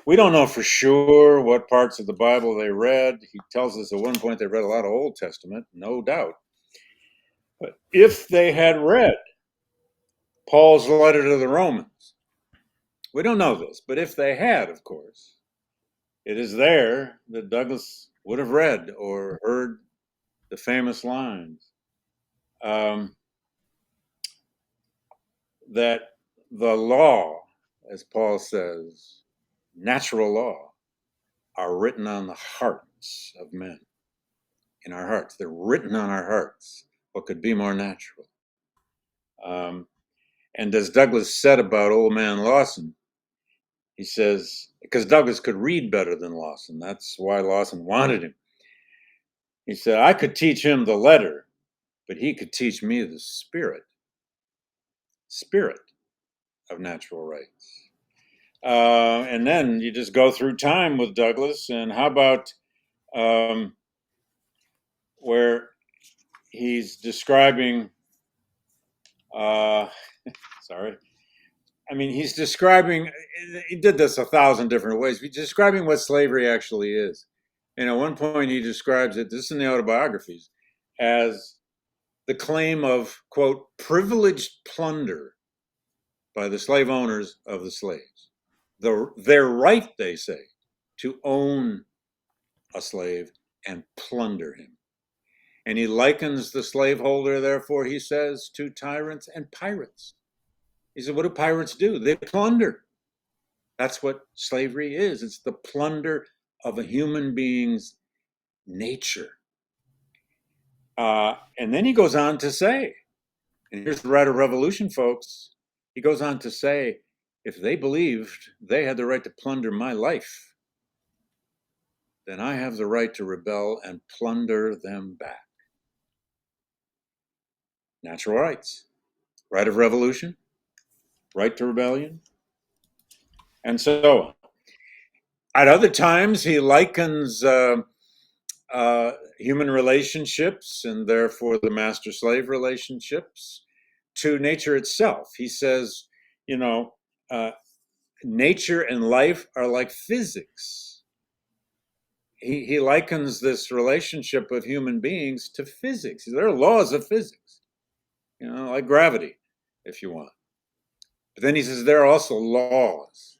We don't know for sure what parts of the Bible they read. He tells us at one point they read a lot of Old Testament, no doubt. But if they had read Paul's letter to the Romans, we don't know this, but if they had, of course, it is there that Douglass would have read or heard the famous lines that the law, as Paul says, natural law, are written on the hearts of men, in our hearts. They're written on our hearts. What could be more natural? And as Douglass said about old man Lawson, he says, because Douglass could read better than Lawson, that's why Lawson wanted him. He said, I could teach him the letter, but he could teach me the spirit of natural rights. And then you just go through time with Douglass, and how about where he's describing, he's describing, he did this 1,000 different ways. He's describing what slavery actually is. And at one point he describes it, this is in the autobiographies, as the claim of, quote, privileged plunder by the slave owners of the slaves. Their right, they say, to own a slave and plunder him. And he likens the slaveholder, therefore, he says, to tyrants and pirates. He said, what do pirates do? They plunder. That's what slavery is. It's the plunder of a human being's nature. And then he goes on to say, and here's the right of revolution, folks. He goes on to say, if they believed they had the right to plunder my life, then I have the right to rebel and plunder them back. Natural rights, right of revolution, right to rebellion, and so on. At other times, he likens human relationships, and therefore the master-slave relationships, to nature itself. He says, nature and life are like physics. He likens this relationship of human beings to physics. There are laws of physics, like gravity, if you want. But then he says there are also laws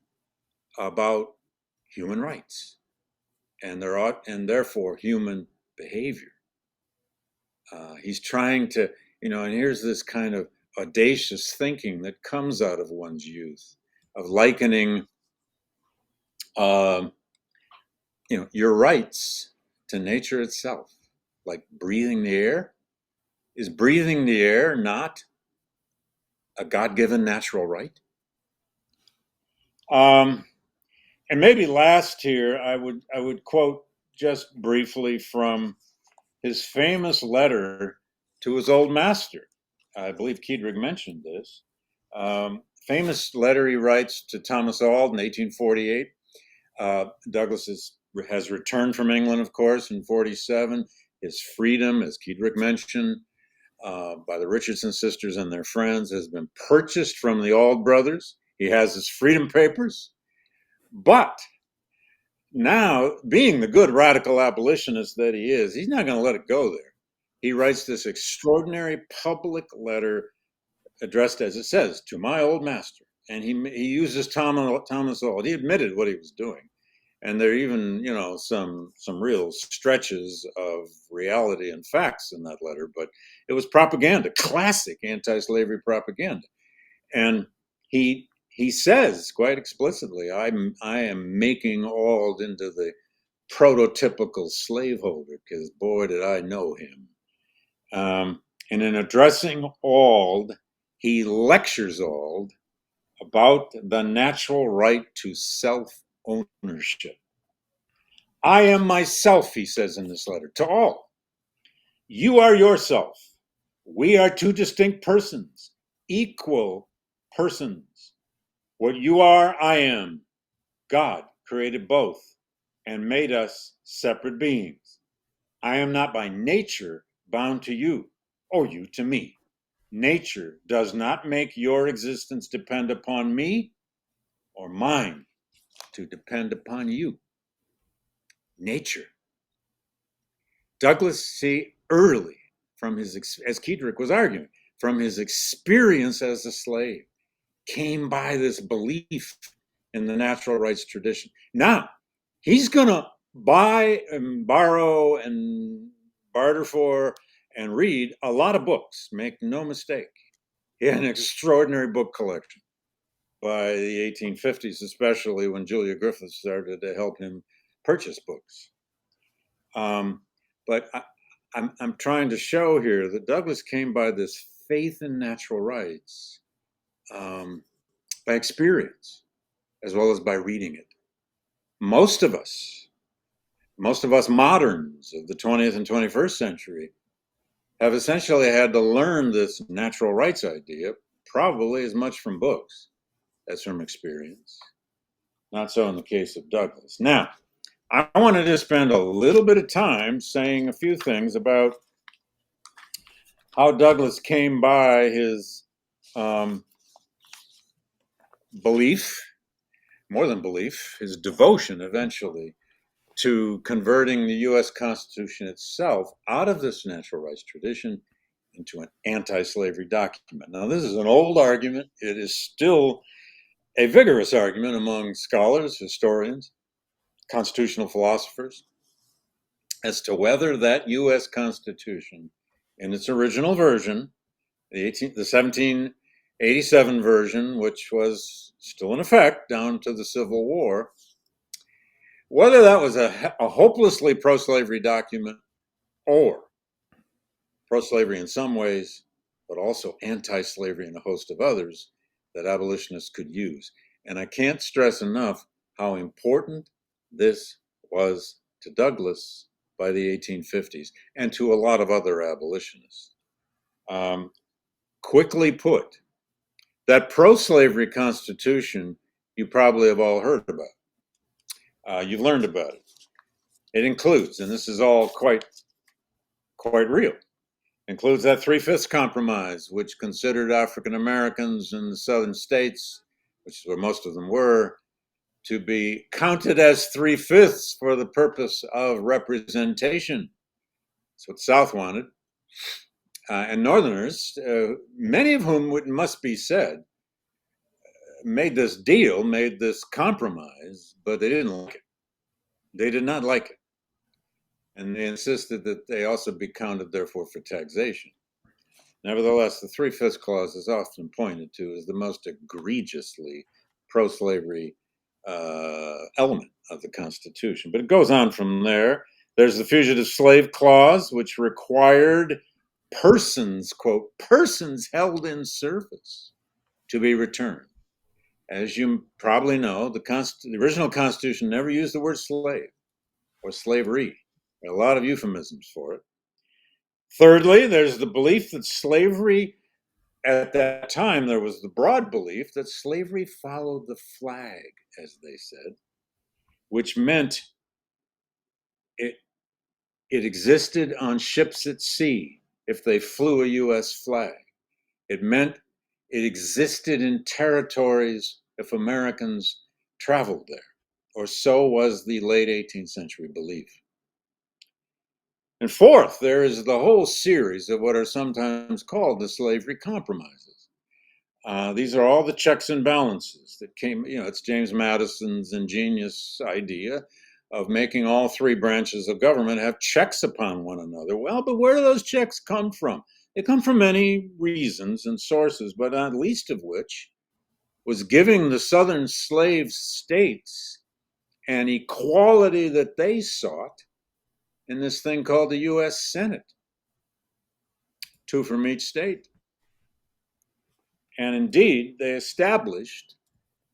about human rights, and therefore human behavior. He's trying to, and here's this kind of audacious thinking that comes out of one's youth, of likening, your rights to nature itself, like breathing the air. Is breathing the air not a God-given natural right? And maybe last here, I would quote just briefly from his famous letter to his old master. I believe Keidrick mentioned this. Famous letter he writes to Thomas Auld in 1848. Douglass has returned from England, of course, in 47. His freedom, as Keidrick mentioned, by the Richardson sisters and their friends, has been purchased from the Auld brothers. He has his freedom papers. But now, being the good radical abolitionist that he is, he's not going to let it go there. He writes this extraordinary public letter addressed, as it says, to my old master. And he uses Thomas Auld. He admitted what he was doing. And there are even, some real stretches of reality and facts in that letter. But it was propaganda, classic anti-slavery propaganda. And he says quite explicitly, I am making Auld into the prototypical slaveholder, because boy, did I know him. And in addressing Auld, he lectures Auld about the natural right to self-ownership. I am myself, he says in this letter, to all. You are yourself. We are two distinct persons, equal persons. What you are, I am. God created both and made us separate beings. I am not by nature bound to you, or you to me. Nature does not make your existence depend upon me, or mine to depend upon you. Nature. Douglass, see, early from his, as Keidrick was arguing, from his experience as a slave, came by this belief in the natural rights tradition. Now, he's going to buy and borrow and barter for and read a lot of books, make no mistake. He had an extraordinary book collection by the 1850s, especially when Julia Griffith started to help him purchase books. But I'm trying to show here that Douglass came by this faith in natural rights by experience, as well as by reading it. Most of us moderns of the 20th and 21st century have essentially had to learn this natural rights idea probably as much from books as from experience. Not so in the case of Douglass. Now, I wanted to spend a little bit of time saying a few things about how Douglass came by his belief, more than belief, his devotion eventually to converting the U.S. Constitution itself out of this natural rights tradition into an anti-slavery document. Now, this is an old argument. It is still a vigorous argument among scholars, historians, constitutional philosophers, as to whether that U.S. Constitution, in its original version, the 1787 version, which was still in effect down to the Civil War, whether that was a hopelessly pro-slavery document or pro-slavery in some ways, but also anti-slavery in a host of others that abolitionists could use. And I can't stress enough how important this was to Douglass by the 1850s and to a lot of other abolitionists. Quickly put, that pro-slavery Constitution you probably have all heard about. You've learned about it. It includes, and this is all quite real, includes that 3/5 compromise, which considered African Americans in the southern states, which is where most of them were, to be counted as 3/5 for the purpose of representation. That's what the South wanted. And Northerners, many of whom, it must be said, made this deal, made this compromise, but they didn't like it. They did not like it. And they insisted that they also be counted, therefore, for taxation. Nevertheless, the 3/5 clause is often pointed to as the most egregiously pro-slavery element of the Constitution. But it goes on from there. There's the Fugitive Slave Clause, which required persons, quote, persons held in service to be returned. As you probably know, the original Constitution never used the word slave or slavery. There are a lot of euphemisms for it. Thirdly, there's the belief that slavery, at that time, there was the broad belief that slavery followed the flag, as they said, which meant it existed on ships at sea if they flew a U.S. flag. It meant it existed in territories if Americans traveled there, or so was the late 18th century belief. And fourth, there is the whole series of what are sometimes called the slavery compromises. These are all the checks and balances that came, it's James Madison's ingenious idea of making all three branches of government have checks upon one another. Well, but where do those checks come from? They come from many reasons and sources, but not least of which was giving the southern slave states an equality that they sought in this thing called the U.S. Senate, 2 from each state. And indeed, they established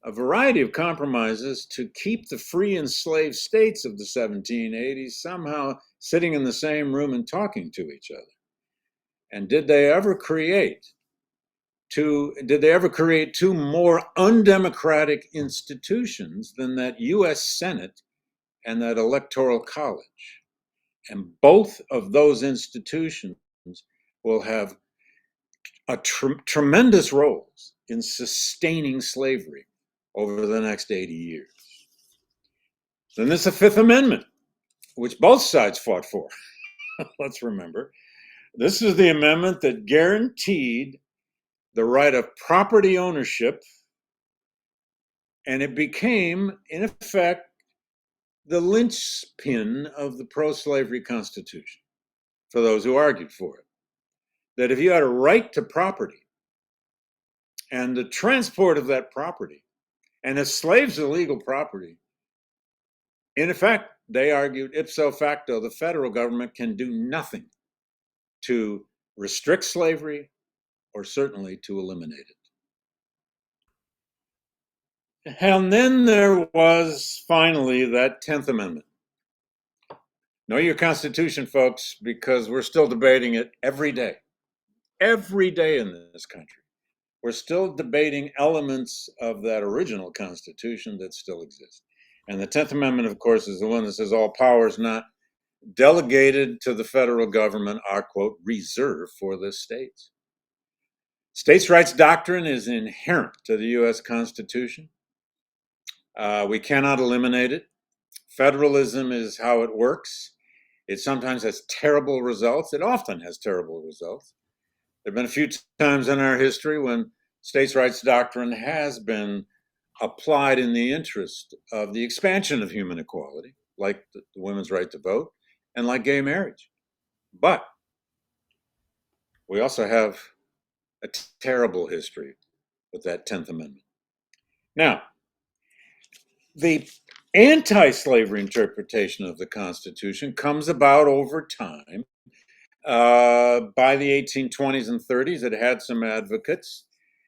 a variety of compromises to keep the free enslaved states of the 1780s somehow sitting in the same room and talking to each other. And did they ever create two more undemocratic institutions than that U.S. Senate and that Electoral College? And both of those institutions will have tremendous roles in sustaining slavery over the next 80 years. Then there's the Fifth Amendment, which both sides fought for. Let's remember, this is the amendment that guaranteed the right of property ownership, and it became, in effect, the linchpin of the pro-slavery Constitution for those who argued for it. That if you had a right to property and the transport of that property, and if slaves are legal property, in effect, they argued ipso facto, the federal government can do nothing to restrict slavery or certainly to eliminate it. And then there was finally that 10th Amendment. Know your Constitution, folks, because we're still debating it every day in this country. We're still debating elements of that original Constitution that still exist. And the 10th Amendment, of course, is the one that says all powers not delegated to the federal government are, quote, reserved for the states. States' rights doctrine is inherent to the U.S. Constitution. We cannot eliminate it. Federalism is how it works. It sometimes has terrible results. It often has terrible results. There have been a few times in our history when states' rights doctrine has been applied in the interest of the expansion of human equality, like the women's right to vote and like gay marriage. But we also have a terrible history with that 10th Amendment. Now, the anti-slavery interpretation of the Constitution comes about over time. By the 1820s and 30s, it had some advocates.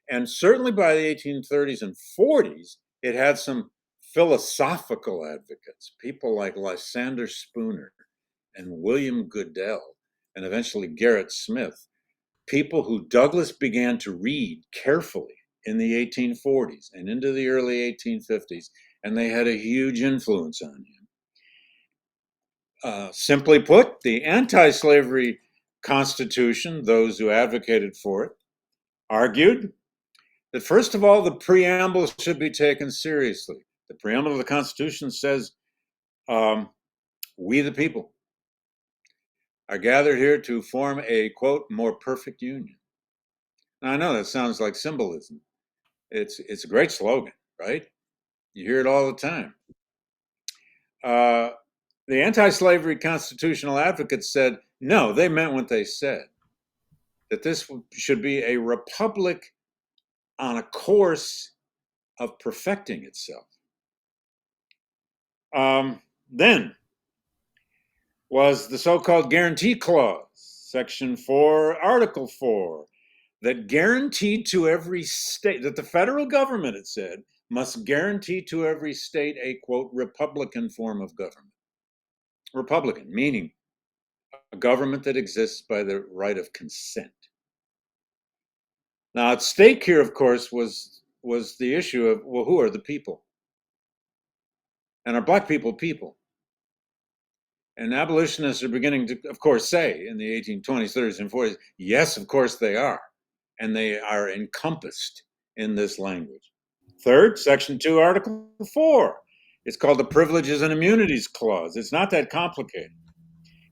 And certainly by the 1830s and 40s, it had some philosophical advocates, people like Lysander Spooner and William Goodell, and eventually Gerrit Smith, people who Douglass began to read carefully in the 1840s and into the early 1850s, and they had a huge influence on him. Simply put, the anti-slavery Constitution, those who advocated for it, argued that first of all, the preamble should be taken seriously. The preamble of the Constitution says, we the people are gathered here to form a, quote, more perfect union. Now, I know that sounds like symbolism. It's a great slogan, right? You hear it all the time. The anti-slavery constitutional advocates said, no, they meant what they said, that this should be a republic on a course of perfecting itself. Then was the so-called guarantee clause, Section 4, Article 4, that guaranteed to every state, that the federal government, it said, must guarantee to every state a, quote, Republican form of government. Republican, meaning a government that exists by the right of consent. Now, at stake here, of course, was the issue of, well, who are the people? And are Black people people? And abolitionists are beginning to, of course, say in the 1820s, 30s, and 40s, yes, of course they are. And they are encompassed in this language. Third, Section 2, Article 4. It's called the Privileges and Immunities Clause. It's not that complicated.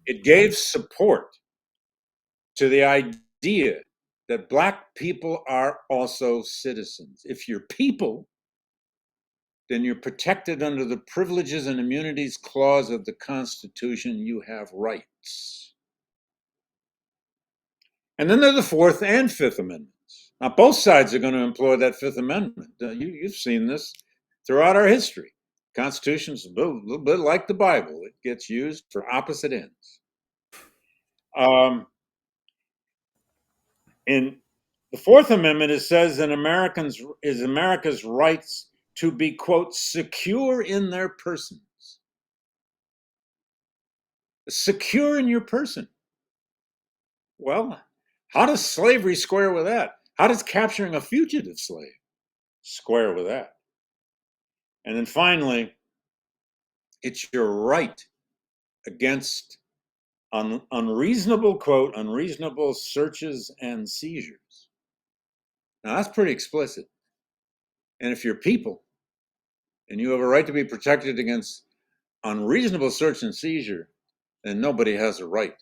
It gave support to the idea that Black people are also citizens. If you're people, then you're protected under the Privileges and Immunities Clause of the Constitution. You have rights. And then there are the Fourth and Fifth Amendments. Now, both sides are going to employ that Fifth Amendment. You've seen this throughout our history. The Constitution's a little bit like the Bible. It gets used for opposite ends. In the Fourth Amendment, it says that America's rights to be, quote, secure in their persons. Secure in your person. Well, how does slavery square with that? How does capturing a fugitive slave square with that? And then finally, it's your right against unreasonable, quote, unreasonable searches and seizures. Now, that's pretty explicit. And if you're people and you have a right to be protected against unreasonable search and seizure, then nobody has a right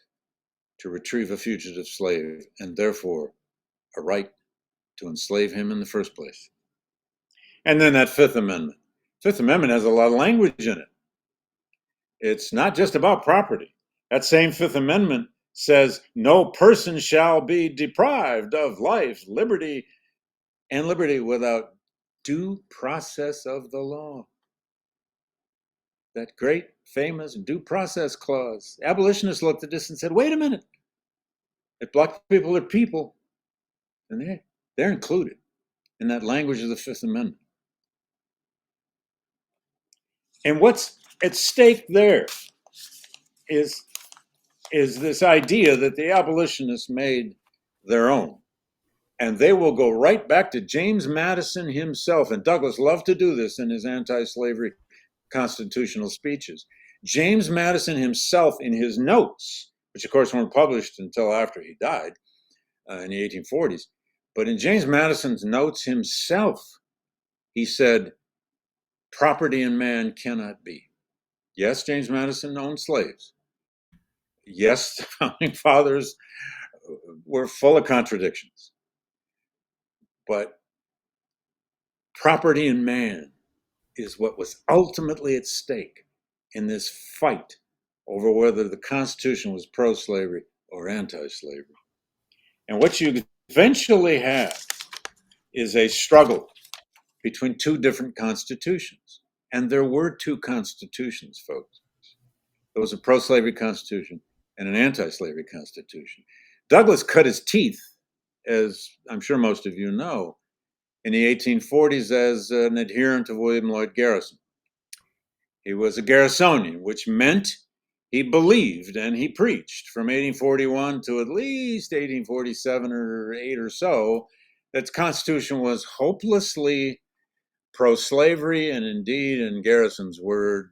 to retrieve a fugitive slave and therefore a right to enslave him in the first place. And then that Fifth Amendment. Fifth Amendment has a lot of language in it. It's not just about property. That same Fifth Amendment says no person shall be deprived of life, liberty, and liberty without due process of the law. That great, famous due process clause. Abolitionists looked at this and said, wait a minute. If Black people are people, then they're included in that language of the Fifth Amendment. And what's at stake there is this idea that the abolitionists made their own. And they will go right back to James Madison himself. And Douglass loved to do this in his anti-slavery constitutional speeches. James Madison himself, in his notes, which of course weren't published until after he died in the 1840s, but in James Madison's notes himself, he said, property in man cannot be. Yes, James Madison owned slaves. Yes, the founding fathers were full of contradictions. But property in man is what was ultimately at stake in this fight over whether the Constitution was pro-slavery or anti-slavery. And what you eventually have is a struggle between two different constitutions. And there were two constitutions, folks. There was a pro-slavery constitution and an anti-slavery constitution. Douglass cut his teeth, as I'm sure most of you know, in the 1840s as an adherent of William Lloyd Garrison. He was a Garrisonian, which meant he believed and he preached from 1841 to at least 1847 or 8 or so that the Constitution was hopelessly pro-slavery and indeed, in Garrison's word,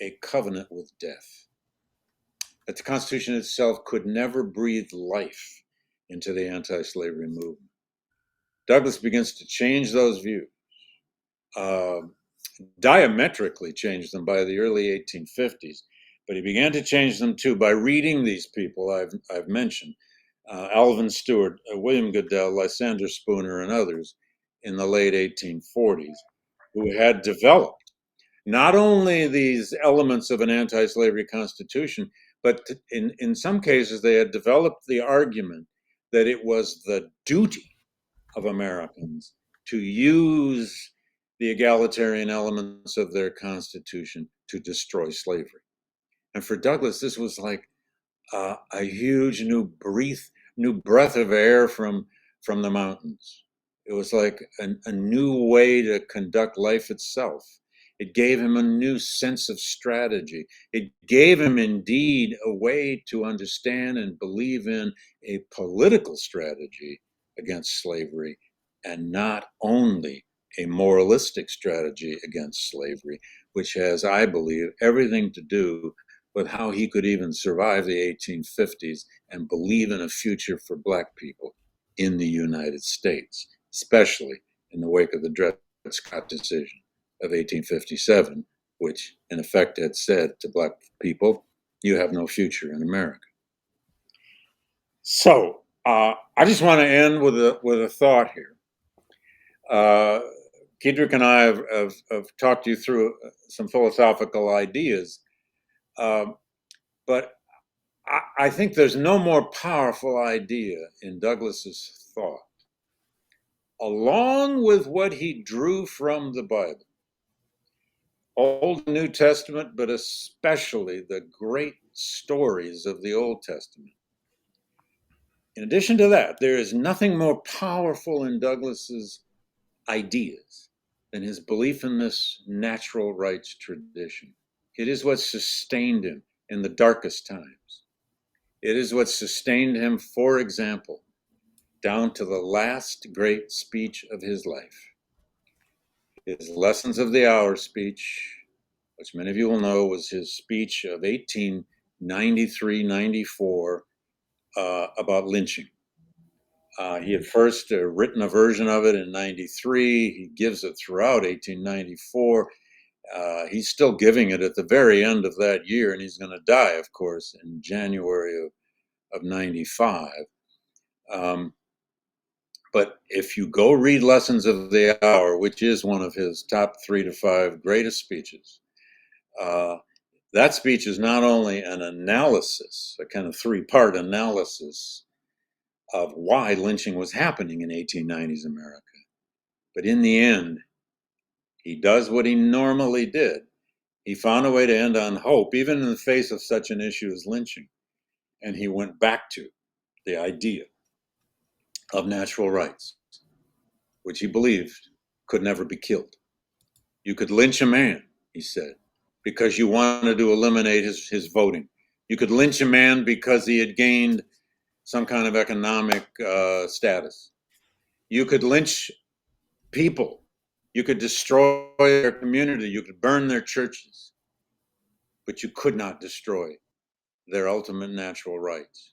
a covenant with death. That the Constitution itself could never breathe life into the anti-slavery movement. Douglass begins to change those views, diametrically changed them by the early 1850s, but he began to change them too by reading these people I've mentioned, Alvin Stewart, William Goodell, Lysander Spooner, and others in the late 1840s, who had developed not only these elements of an anti-slavery constitution, but in some cases they had developed the argument that it was the duty of Americans to use the egalitarian elements of their Constitution to destroy slavery. And for Douglass, this was like a huge new breath of air from the mountains. It was like a new way to conduct life itself. It gave him a new sense of strategy. It gave him indeed a way to understand and believe in a political strategy against slavery, and not only a moralistic strategy against slavery, which has, I believe, everything to do with how he could even survive the 1850s and believe in a future for Black people in the United States, especially in the wake of the Dred Scott decision of 1857, which in effect had said to Black people, you have no future in America. So I just want to end with a thought here. Keidrick and I have talked you through some philosophical ideas, but I think there's no more powerful idea in Douglass's thought, along with what he drew from the Bible, Old and New Testament, but especially the great stories of the Old Testament. In addition to that, there is nothing more powerful in Douglass's ideas than his belief in this natural rights tradition. It is what sustained him in the darkest times. It is what sustained him, for example, down to the last great speech of his life. His Lessons of the Hour speech, which many of you will know was his speech of 1893-94 about lynching. He had first written a version of it in 93. He gives it throughout 1894. He's still giving it at the very end of that year, and he's going to die, of course, in January of 95. But if you go read Lessons of the Hour, which is one of his top 3 to 5 greatest speeches, that speech is not only an analysis, a kind of 3-part analysis of why lynching was happening in 1890s America, but in the end, he does what he normally did. He found a way to end on hope, even in the face of such an issue as lynching. And he went back to the idea of natural rights, which he believed could never be killed. You could lynch a man, he said, because you wanted to eliminate his voting. You could lynch a man because he had gained some kind of economic status. You could lynch people. You could destroy their community. You could burn their churches. But you could not destroy their ultimate natural rights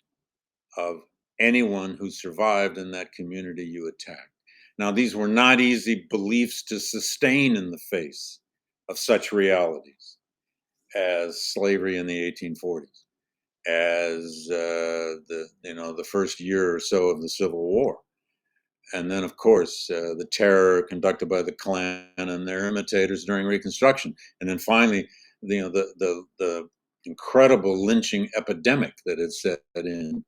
of anyone who survived in that community you attacked. Now, these were not easy beliefs to sustain in the face of such realities as slavery in the 1840s. as the first year or so of the Civil War. And then, of course, the terror conducted by the Klan and their imitators during Reconstruction. And then finally, the incredible lynching epidemic that had set in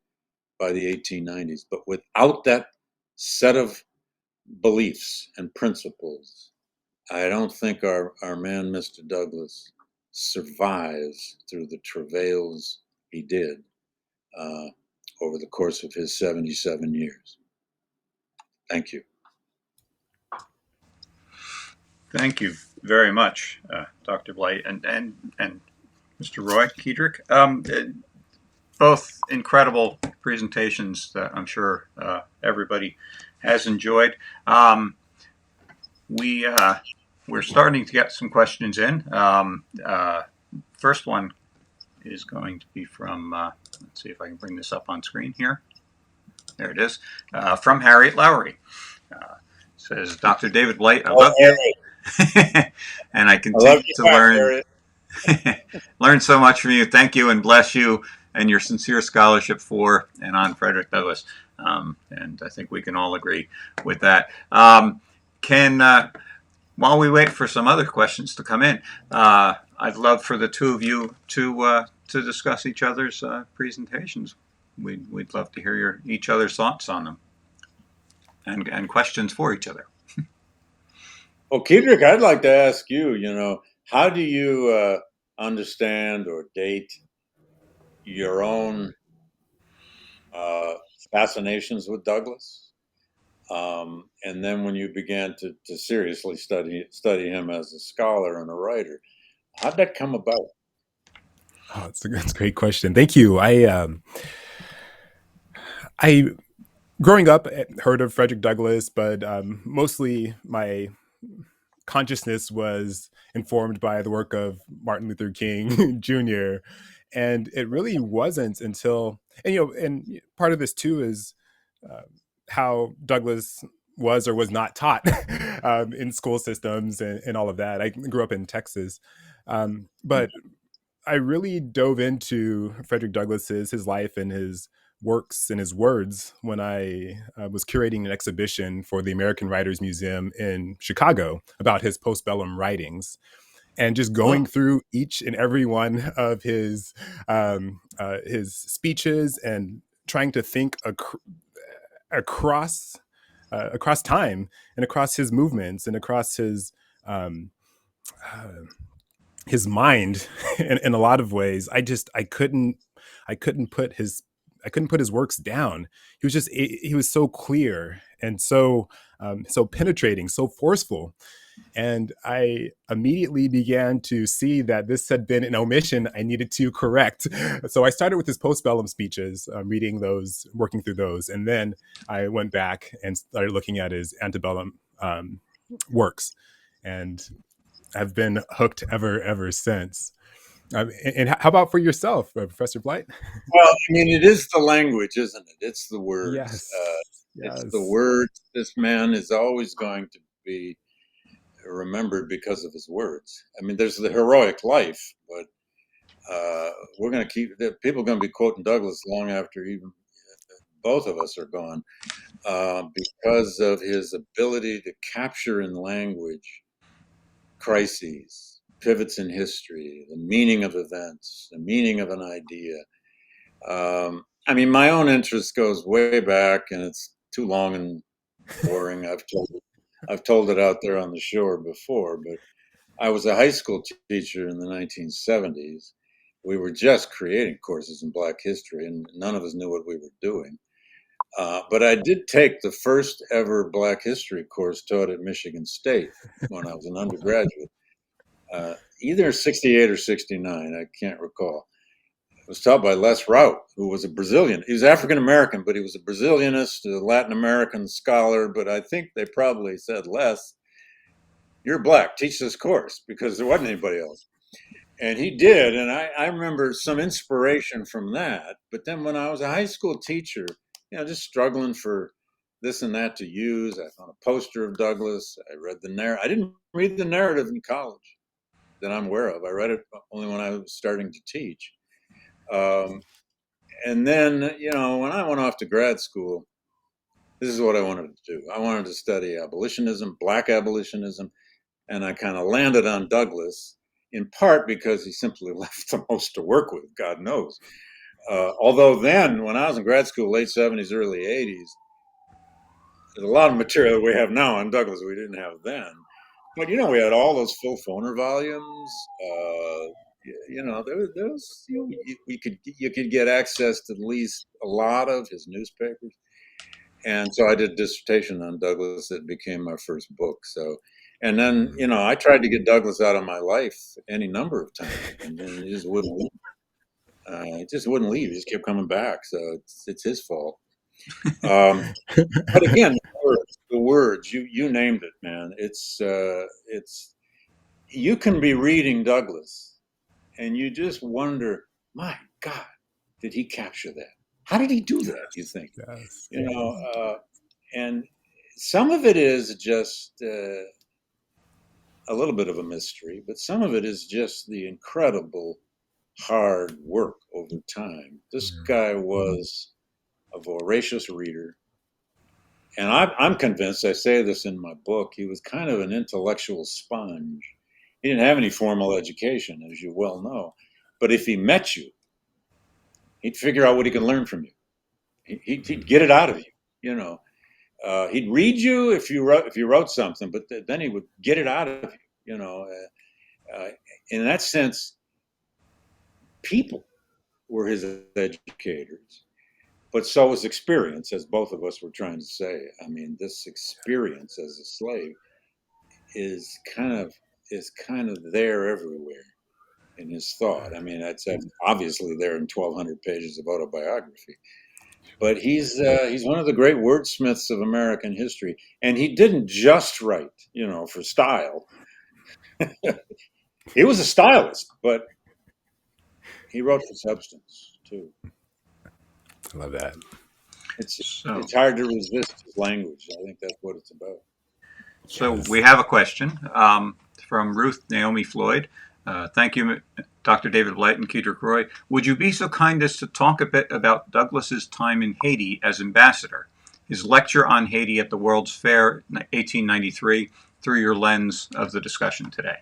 by the 1890s. But without that set of beliefs and principles, I don't think our man, Mr. Douglass, survives through the travails he did over the course of his 77 years. Thank you. Thank you very much, Dr. Blight and Mr. Roy Keidrick. Both incredible presentations that I'm sure everybody has enjoyed. We're starting to get some questions in. First one is going to be from, let's see if I can bring this up on screen here. There it is. From Harriet Lowry. Says, Dr. David Blight, I love you. And I continue to learn so much from you. Thank you and bless you and your sincere scholarship for and on Frederick Douglass. And I think we can all agree with that. While we wait for some other questions to come in, I'd love for the two of you to discuss each other's presentations. We'd love to hear each other's thoughts on them and questions for each other. Well, Keidrick, I'd like to ask you, how do you understand or date your own fascinations with Douglass? And then when you began to seriously study him as a scholar and a writer, how'd that come about? Oh, that's a great question. Thank you. I growing up heard of Frederick Douglass, but mostly my consciousness was informed by the work of Martin Luther King Jr. And it really wasn't until, and part of this too is how Douglass was or was not taught in school systems and all of that. I grew up in Texas, but I really dove into Frederick Douglass's his life and his works and his words when I was curating an exhibition for the American Writers Museum in Chicago about his postbellum writings, and just going through each and every one of his speeches and trying to think across time and across his movements and across his mind in a lot of ways. I couldn't put his works down. He was so clear and so penetrating, so forceful. And I immediately began to see that this had been an omission I needed to correct. So I started with his postbellum speeches, reading those, working through those. And then I went back and started looking at his antebellum works. And I've been hooked ever since. And how about for yourself, Professor Blight? Well, it is the language, isn't it? It's the words. Yes. It's the words. This man is always going to be remembered because of his words. There's the heroic life, but we're going to people are going to be quoting Douglass long after even both of us are gone, because of his ability to capture in language crises, pivots in history, the meaning of events, the meaning of an idea. My own interest goes way back, and it's too long and boring. I've told it out there on the shore before, but I was a high school teacher in the 1970s. We were just creating courses in Black history, and none of us knew what we were doing. But I did take the first ever Black history course taught at Michigan State when I was an undergraduate, either 68 or 69, I can't recall. It was taught by Les Rout, who was a Brazilian. He was African American, but he was a Brazilianist, a Latin American scholar. But I think they probably said, Les, you're Black, teach this course, because there wasn't anybody else. And he did. And I remember some inspiration from that. But then when I was a high school teacher, just struggling for this and that to use, I found a poster of Douglass. I read the narrative. I didn't read the narrative in college that I'm aware of. I read it only when I was starting to teach. And then, when I went off to grad school, this is what I wanted to do. I wanted to study abolitionism, black abolitionism, and I kind of landed on Douglass, in part because he simply left the most to work with, God knows. Although then, when I was in grad school, late 70s, early 80s, there's a lot of material we have now on Douglass we didn't have then. But, we had all those Phil Foner volumes. There was, you could get access to at least a lot of his newspapers. And so I did a dissertation on Douglass that became my first book. So, and then, I tried to get Douglass out of my life any number of times, and then he just wouldn't leave. He just wouldn't leave. He just kept coming back. So it's his fault. But again, the words, you named it, man. It's you can be reading Douglass and you just wonder, my God, did he capture that? How did he do that? You think, Yes. And some of it is just a little bit of a mystery, but some of it is just the incredible hard work over time. This guy was a voracious reader. And I'm convinced, I say this in my book, he was kind of an intellectual sponge. He didn't have any formal education, as you well know. But if he met you, he'd figure out what he could learn from you. He'd get it out of you. He'd read you if you wrote something, but then he would get it out of you. In that sense, people were his educators. But so was experience, as both of us were trying to say. I mean, this experience as a slave is kind of there everywhere in his thought. I mean, that's obviously there in 1,200 pages of autobiography. But he's one of the great wordsmiths of American history, and he didn't just write, for style. He was a stylist, but he wrote for substance too. I love that. It's hard to resist his language. I think that's what it's about. So we have a question from Ruth Naomi Floyd. Thank you, Dr. David Blight and Keidrick Roy. Would you be so kind as to talk a bit about Douglass's time in Haiti as ambassador, his lecture on Haiti at the World's Fair 1893, through your lens of the discussion today?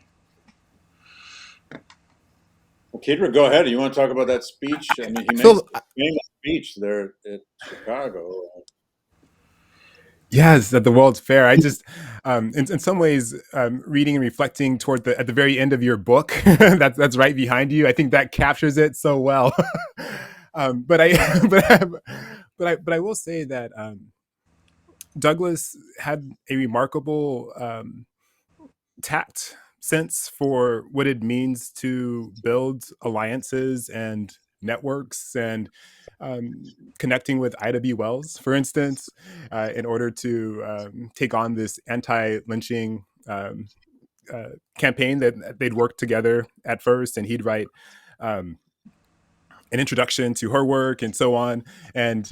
Well, Keidrick, go ahead. You want to talk about that speech? I mean, he made a famous speech there at Chicago. Yes, at the World's Fair. I just, in some ways, reading and reflecting at the very end of your book, that's right behind you. I think that captures it so well. But I will say that Douglass had a remarkable tact sense for what it means to build alliances and networks and connecting with Ida B. Wells, for instance, in order to take on this anti-lynching campaign that they'd worked together at first, and he'd write an introduction to her work and so on. And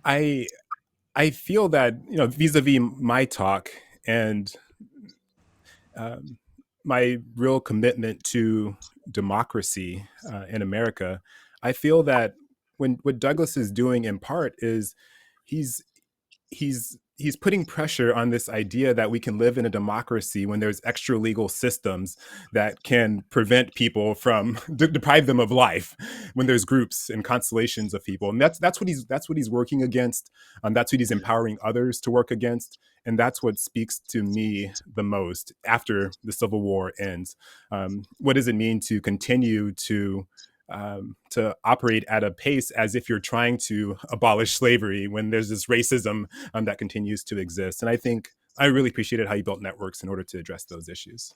I feel that, vis-a-vis my talk and my real commitment to democracy in America, I feel that what Douglass is doing in part is he's putting pressure on this idea that we can live in a democracy when there's extra legal systems that can prevent people from deprive them of life, when there's groups and constellations of people. And that's what he's working against. That's what he's empowering others to work against. And that's what speaks to me the most after the Civil War ends. What does it mean to continue to operate at a pace as if you're trying to abolish slavery when there's this racism that continues to exist? And I think I really appreciated how you built networks in order to address those issues.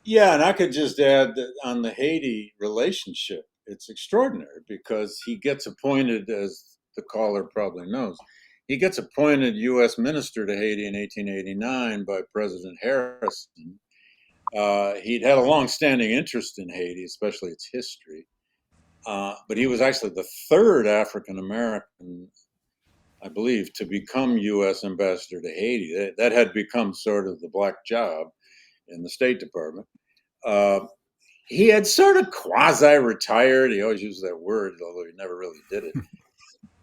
Yeah, and I could just add that on the Haiti relationship, it's extraordinary because he gets appointed, as the caller probably knows, he gets appointed U.S. Minister to Haiti in 1889 by President Harrison. He'd had a long-standing interest in Haiti, especially its history. But he was actually the third African-American, I believe, to become U.S. ambassador to Haiti. That had become sort of the black job in the State Department. he had sort of quasi-retired. He always used that word, although he never really did it.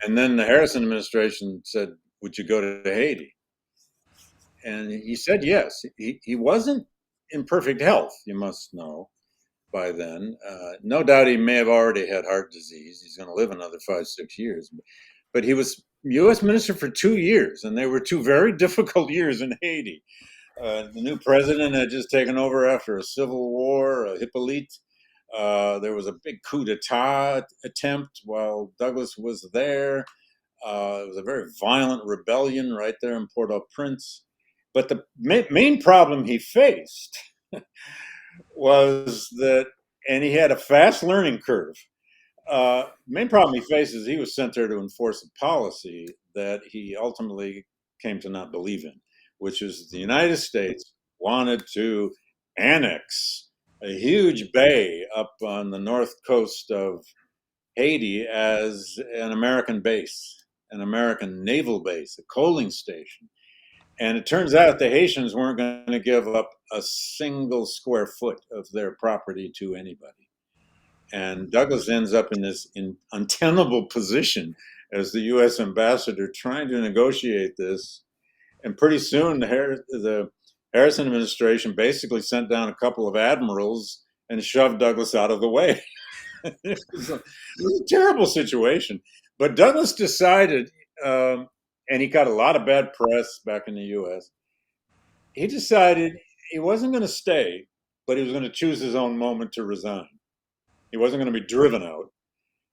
And then the Harrison administration said, "Would you go to Haiti?" And he said yes. He wasn't in perfect health, you must know, by then. No doubt he may have already had heart disease. He's going to live another 5, 6 years. But he was U.S. minister for 2 years, and they were two very difficult years in Haiti. The new president had just taken over after a civil war, Hippolyte. There was a big coup d'etat attempt while Douglas was there. It was a very violent rebellion right there in Port-au-Prince. But the main problem he faced was that, and he had a fast learning curve. Main problem he faced is he was sent there to enforce a policy that he ultimately came to not believe in, which is the United States wanted to annex a huge bay up on the north coast of Haiti as an American base, an American naval base, a coaling station. And it turns out the Haitians weren't going to give up a single square foot of their property to anybody. And Douglas ends up in this untenable position as the U.S. ambassador trying to negotiate this. And pretty soon, the Harrison administration basically sent down a couple of admirals and shoved Douglas out of the way. It was a terrible situation. But Douglas decided, and he got a lot of bad press back in the U.S., he decided he wasn't going to stay, but he was going to choose his own moment to resign. He wasn't going to be driven out.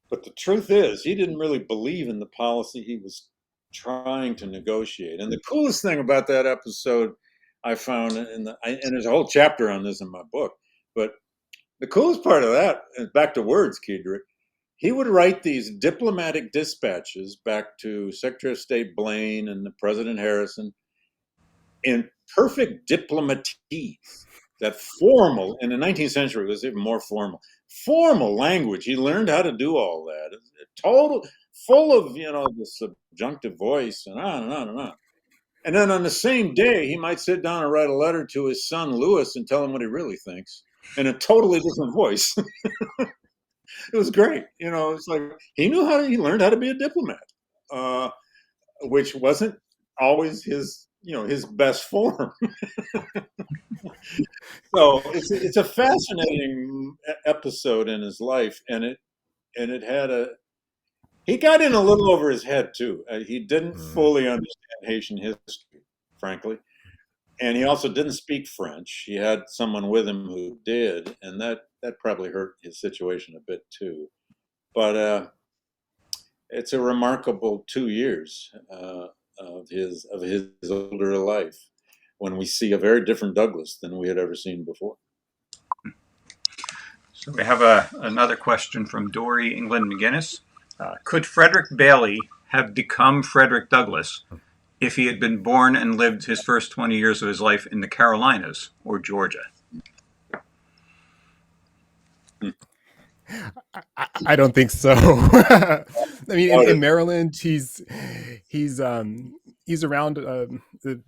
But the truth is, he didn't really believe in the policy he was trying to negotiate. And the coolest thing about that episode I found, and there's a whole chapter on this in my book, but the coolest part of that, and back to words, Keidrick, he would write these diplomatic dispatches back to Secretary of State Blaine and the President Harrison in perfect diplomatese. That formal, in the 19th century, it was even more formal language. He learned how to do all that. Total, full of, the subjunctive voice and on and on and on. And then on the same day, he might sit down and write a letter to his son, Louis, and tell him what he really thinks in a totally different voice. It was great. It's like he learned how to be a diplomat, which wasn't always his best form. So it's a fascinating episode in his life, and it had he got in a little over his head too. He didn't fully understand Haitian history, frankly, and he also didn't speak French. He had someone with him who did, and that probably hurt his situation a bit too. But it's a remarkable 2 years of his older life, when we see a very different Douglas than we had ever seen before. So we have another question from Dory England McGinnis. Could Frederick Bailey have become Frederick Douglass if he had been born and lived his first 20 years of his life in the Carolinas or Georgia? I don't think so. I mean, in Maryland, he's around a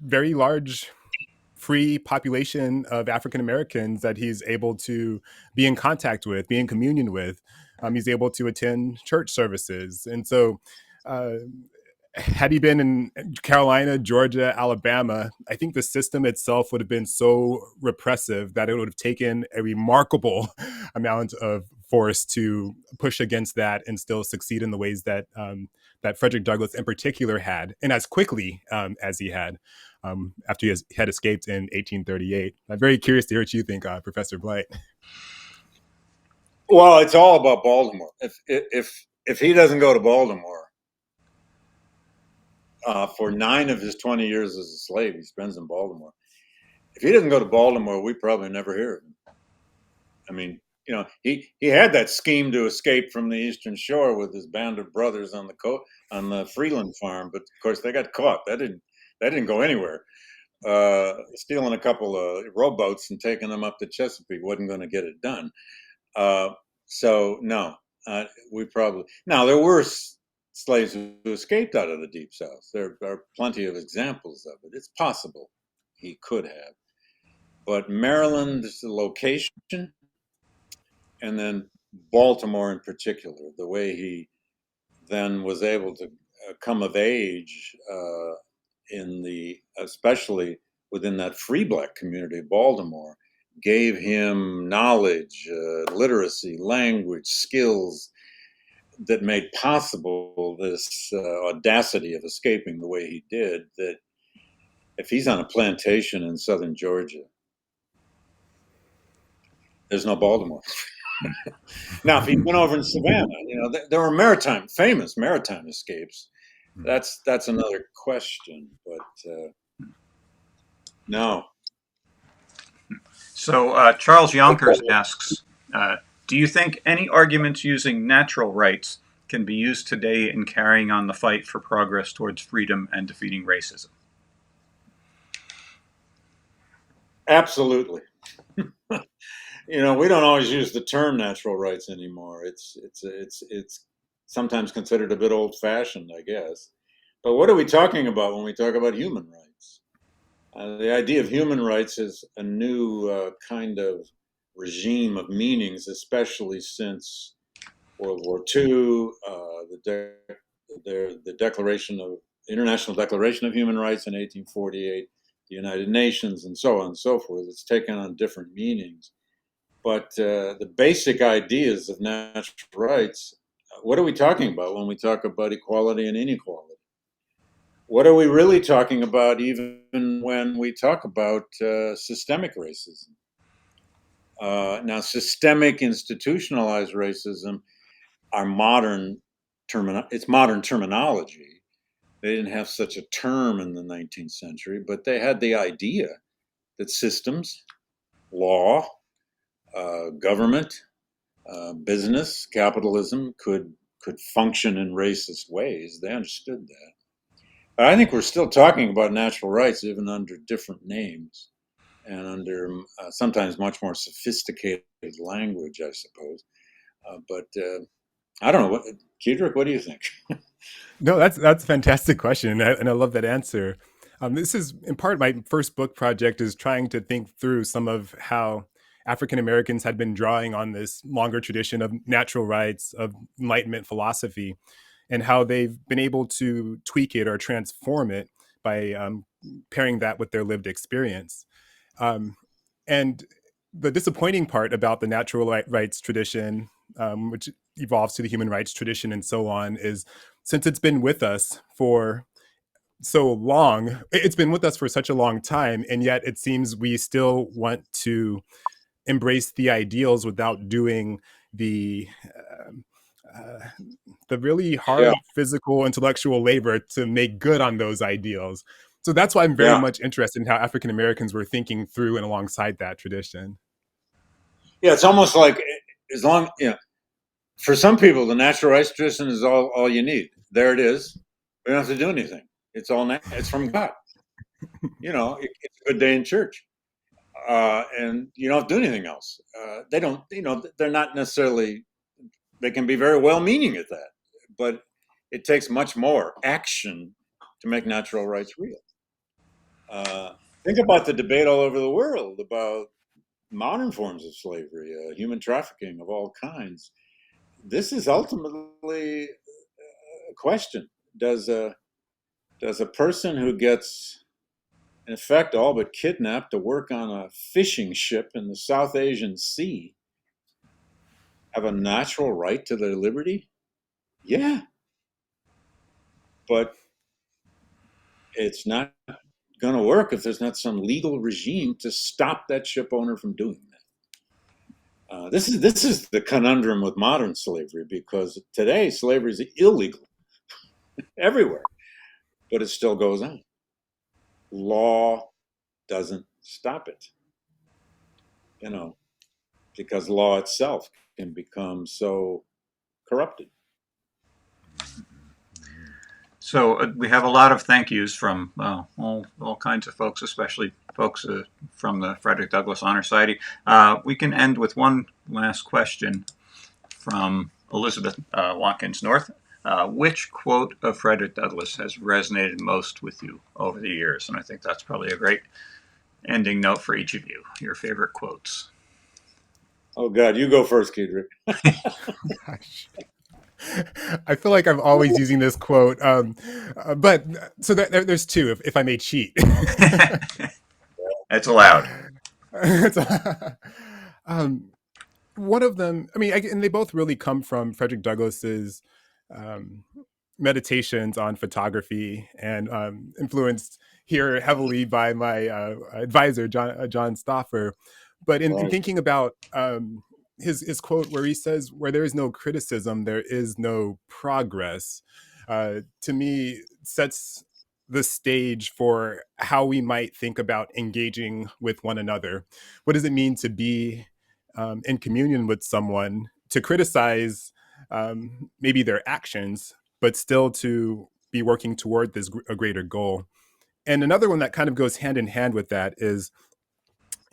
very large free population of African Americans that he's able to be in contact with, be in communion with. He's able to attend church services, and so had he been in Carolina, Georgia, Alabama, I think the system itself would have been so repressive that it would have taken a remarkable amount of force to push against that and still succeed in the ways that that Frederick Douglass in particular had, and as quickly as he had after he had escaped in 1838. I'm very curious to hear what you think, Professor Blight. Well, it's all about Baltimore. If he doesn't go to Baltimore, for 9 of his 20 years as a slave, he spends in Baltimore. If he doesn't go to Baltimore, we probably never hear of him. I mean, he had that scheme to escape from the Eastern Shore with his band of brothers on the Freeland farm, but of course they got caught. That didn't go anywhere. Stealing a couple of rowboats and taking them up to Chesapeake wasn't going to get it done. So no, we probably now there were slaves who escaped out of the Deep South. There are plenty of examples of it. It's possible he could have, but Maryland's location and then Baltimore in particular, the way he then was able to come of age especially within that free black community of Baltimore, gave him knowledge, literacy, language, skills that made possible this audacity of escaping the way he did. That if he's on a plantation in southern Georgia, there's no Baltimore. Now, if he went over in Savannah, there were famous maritime escapes. That's another question, but no. So Charles Yonkers asks, do you think any arguments using natural rights can be used today in carrying on the fight for progress towards freedom and defeating racism? Absolutely. We don't always use the term natural rights anymore. It's sometimes considered a bit old-fashioned, I guess. But what are we talking about when we talk about human rights? The idea of human rights is a new kind of regime of meanings, especially since World War II, the International Declaration of Human Rights in 1848, the United Nations, and so on and so forth. It's taken on different meanings. But the basic ideas of natural rights, what are we talking about when we talk about equality and inequality? What are we really talking about even when we talk about systemic racism? Now, systemic institutionalized racism it's modern terminology. They didn't have such a term in the 19th century, but they had the idea that systems, law, government, business, capitalism could function in racist ways. They understood that. But I think we're still talking about natural rights, even under different names and under sometimes much more sophisticated language, I suppose. But I don't know. Keidrick, what do you think? No, that's a fantastic question, and I love that answer. This is in part my first book project is trying to think through some of how African Americans had been drawing on this longer tradition of natural rights, of Enlightenment philosophy, and how they've been able to tweak it or transform it by pairing that with their lived experience. And the disappointing part about the natural rights tradition, which evolves to the human rights tradition and so on, is since it's been with us for so long, it's been with us for such a long time, and yet it seems we still want to embrace the ideals without doing the really Yeah, hard physical intellectual labor to make good on those ideals. So that's why I'm very yeah, much interested in how African Americans were thinking through and alongside that tradition. yeah. It's almost like for some people, the natural rights tradition is all you need. There it is. We don't have to do anything. It's from God. It's a good day in church, and you don't have to do anything else. They don't. They're not necessarily. They can be very well-meaning at that, but it takes much more action to make natural rights real. Think about the debate all over the world about modern forms of slavery, human trafficking of all kinds. This is ultimately a question: Does a person who gets, in effect, all but kidnapped to work on a fishing ship in the South Asian Sea have a natural right to their liberty? Yeah, but it's not going to work if there's not some legal regime to stop that ship owner from doing that. This is the conundrum with modern slavery, because today slavery is illegal everywhere, but it still goes on. Law doesn't stop it, because law itself can become so corrupted. So we have a lot of thank yous from all kinds of folks, especially folks from the Frederick Douglass Honor Society. We can end with one last question from Elizabeth Watkins North. Which quote of Frederick Douglass has resonated most with you over the years? And I think that's probably a great ending note for each of you. Your favorite quotes. Oh God, you go first, Keidrick. Gosh. I feel like I'm always using this quote, but so there's two, if I may cheat. It's allowed. um, One of them, I mean, and they both really come from Frederick Douglass's um, meditations on photography, and influenced here heavily by my advisor, John Stoffer. But in Right. thinking about his quote where he says, "Where there is no criticism, there is no progress," to me sets the stage for how we might think about engaging with one another. What does it mean to be in communion with someone, to criticize maybe their actions, but still to be working toward a greater goal? And another one that kind of goes hand in hand with that is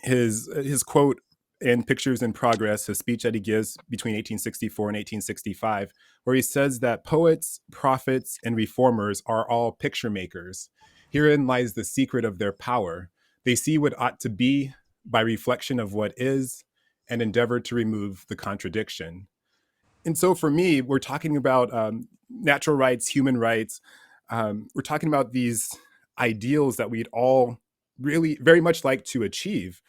his quote in Pictures in Progress, his speech that he gives between 1864 and 1865, where he says that poets, prophets, and reformers are all picture makers. Herein lies the secret of their power. They see what ought to be by reflection of what is, and endeavor to remove the contradiction. And so for me, we're talking about natural rights, human rights. We're talking about these ideals that we'd all really very much like to achieve.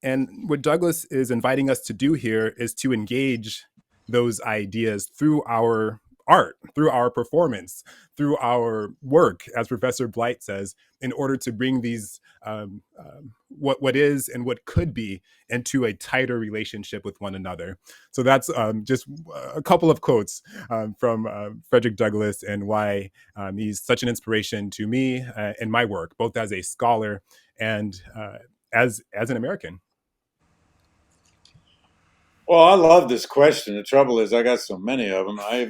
And what Douglass is inviting us to do here is to engage those ideas through our art, through our performance, through our work, as Professor Blight says, in order to bring these what is and what could be into a tighter relationship with one another. So that's just a couple of quotes from Frederick Douglass, and why he's such an inspiration to me in my work, both as a scholar and as an American. Well, I love this question. The trouble is, I got so many of them. I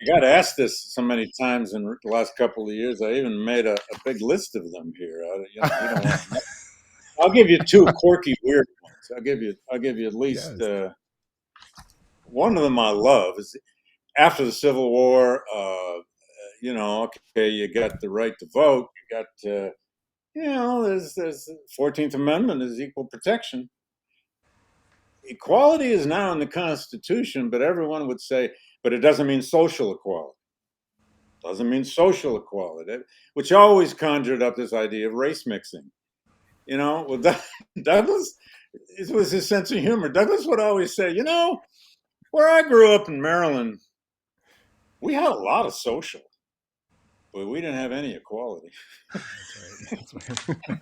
got asked this so many times in the last couple of years. I even made a big list of them here. You don't want to. I'll give you two quirky, weird ones. I'll give you at least Yes. one of them. I love is after the Civil War. Okay, you got the right to vote. You got there's 14th Amendment is equal protection. Equality is now in the Constitution, but everyone would say, but it doesn't mean social equality. Doesn't mean social equality, which always conjured up this idea of race mixing. Well, Douglass, it was his sense of humor. Douglass would always say, where I grew up in Maryland, we had a lot of social, but we didn't have any equality. That's right.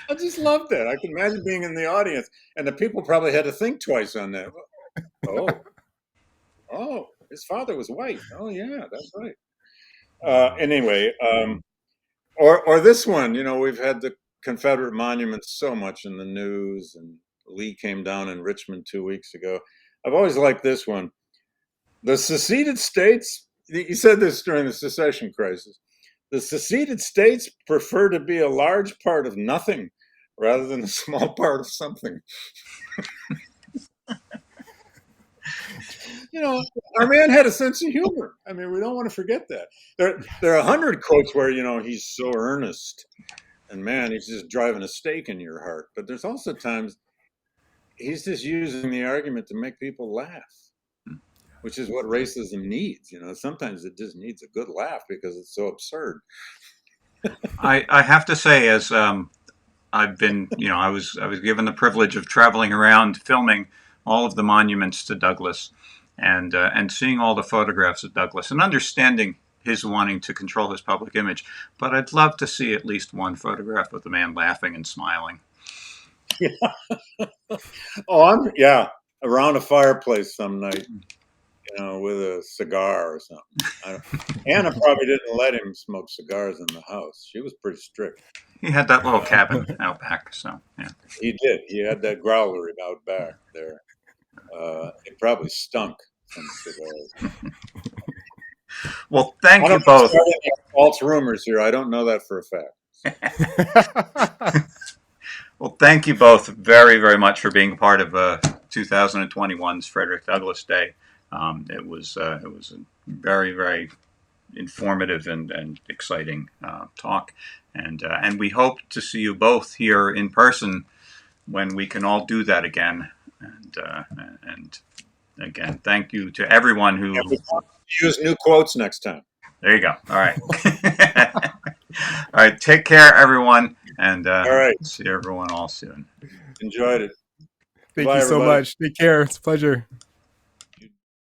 I just loved that. I can imagine being in the audience, and the people probably had to think twice on that. Oh, his father was white. Oh, yeah, that's right. Anyway, or this one. We've had the Confederate monuments so much in the news, and Lee came down in Richmond 2 weeks ago. I've always liked this one. The seceded states. He said this during the secession crisis. The seceded states prefer to be a large part of nothing rather than a small part of something. Our man had a sense of humor. I mean, we don't want to forget that. There are 100 quotes where, he's so earnest and man, he's just driving a stake in your heart. But there's also times he's just using the argument to make people laugh, which is what racism needs. Sometimes it just needs a good laugh because it's so absurd. I have to say, as I've been, I was given the privilege of traveling around filming all of the monuments to Douglass, and seeing all the photographs of Douglass, and understanding his wanting to control his public image. But I'd love to see at least one photograph of the man laughing and smiling. Around a fireplace some night, with a cigar or something. Anna probably didn't let him smoke cigars in the house. She was pretty strict. He had that little cabin out back, so yeah. He did. He had that growler out back there. It probably stunk from cigars. Well, thank you both. False rumors here. I don't know that for a fact. Well, thank you both very, very much for being part of 2021's Frederick Douglass Day. It was a very, very informative and exciting talk, and we hope to see you both here in person when we can all do that again. And again, thank you to everyone who. Yeah, we want to use new quotes next time. There you go. All right. All right. Take care, everyone. And All right. see everyone all soon. Enjoyed it. Thank Bye, you so everybody. much. Take care. It's a pleasure.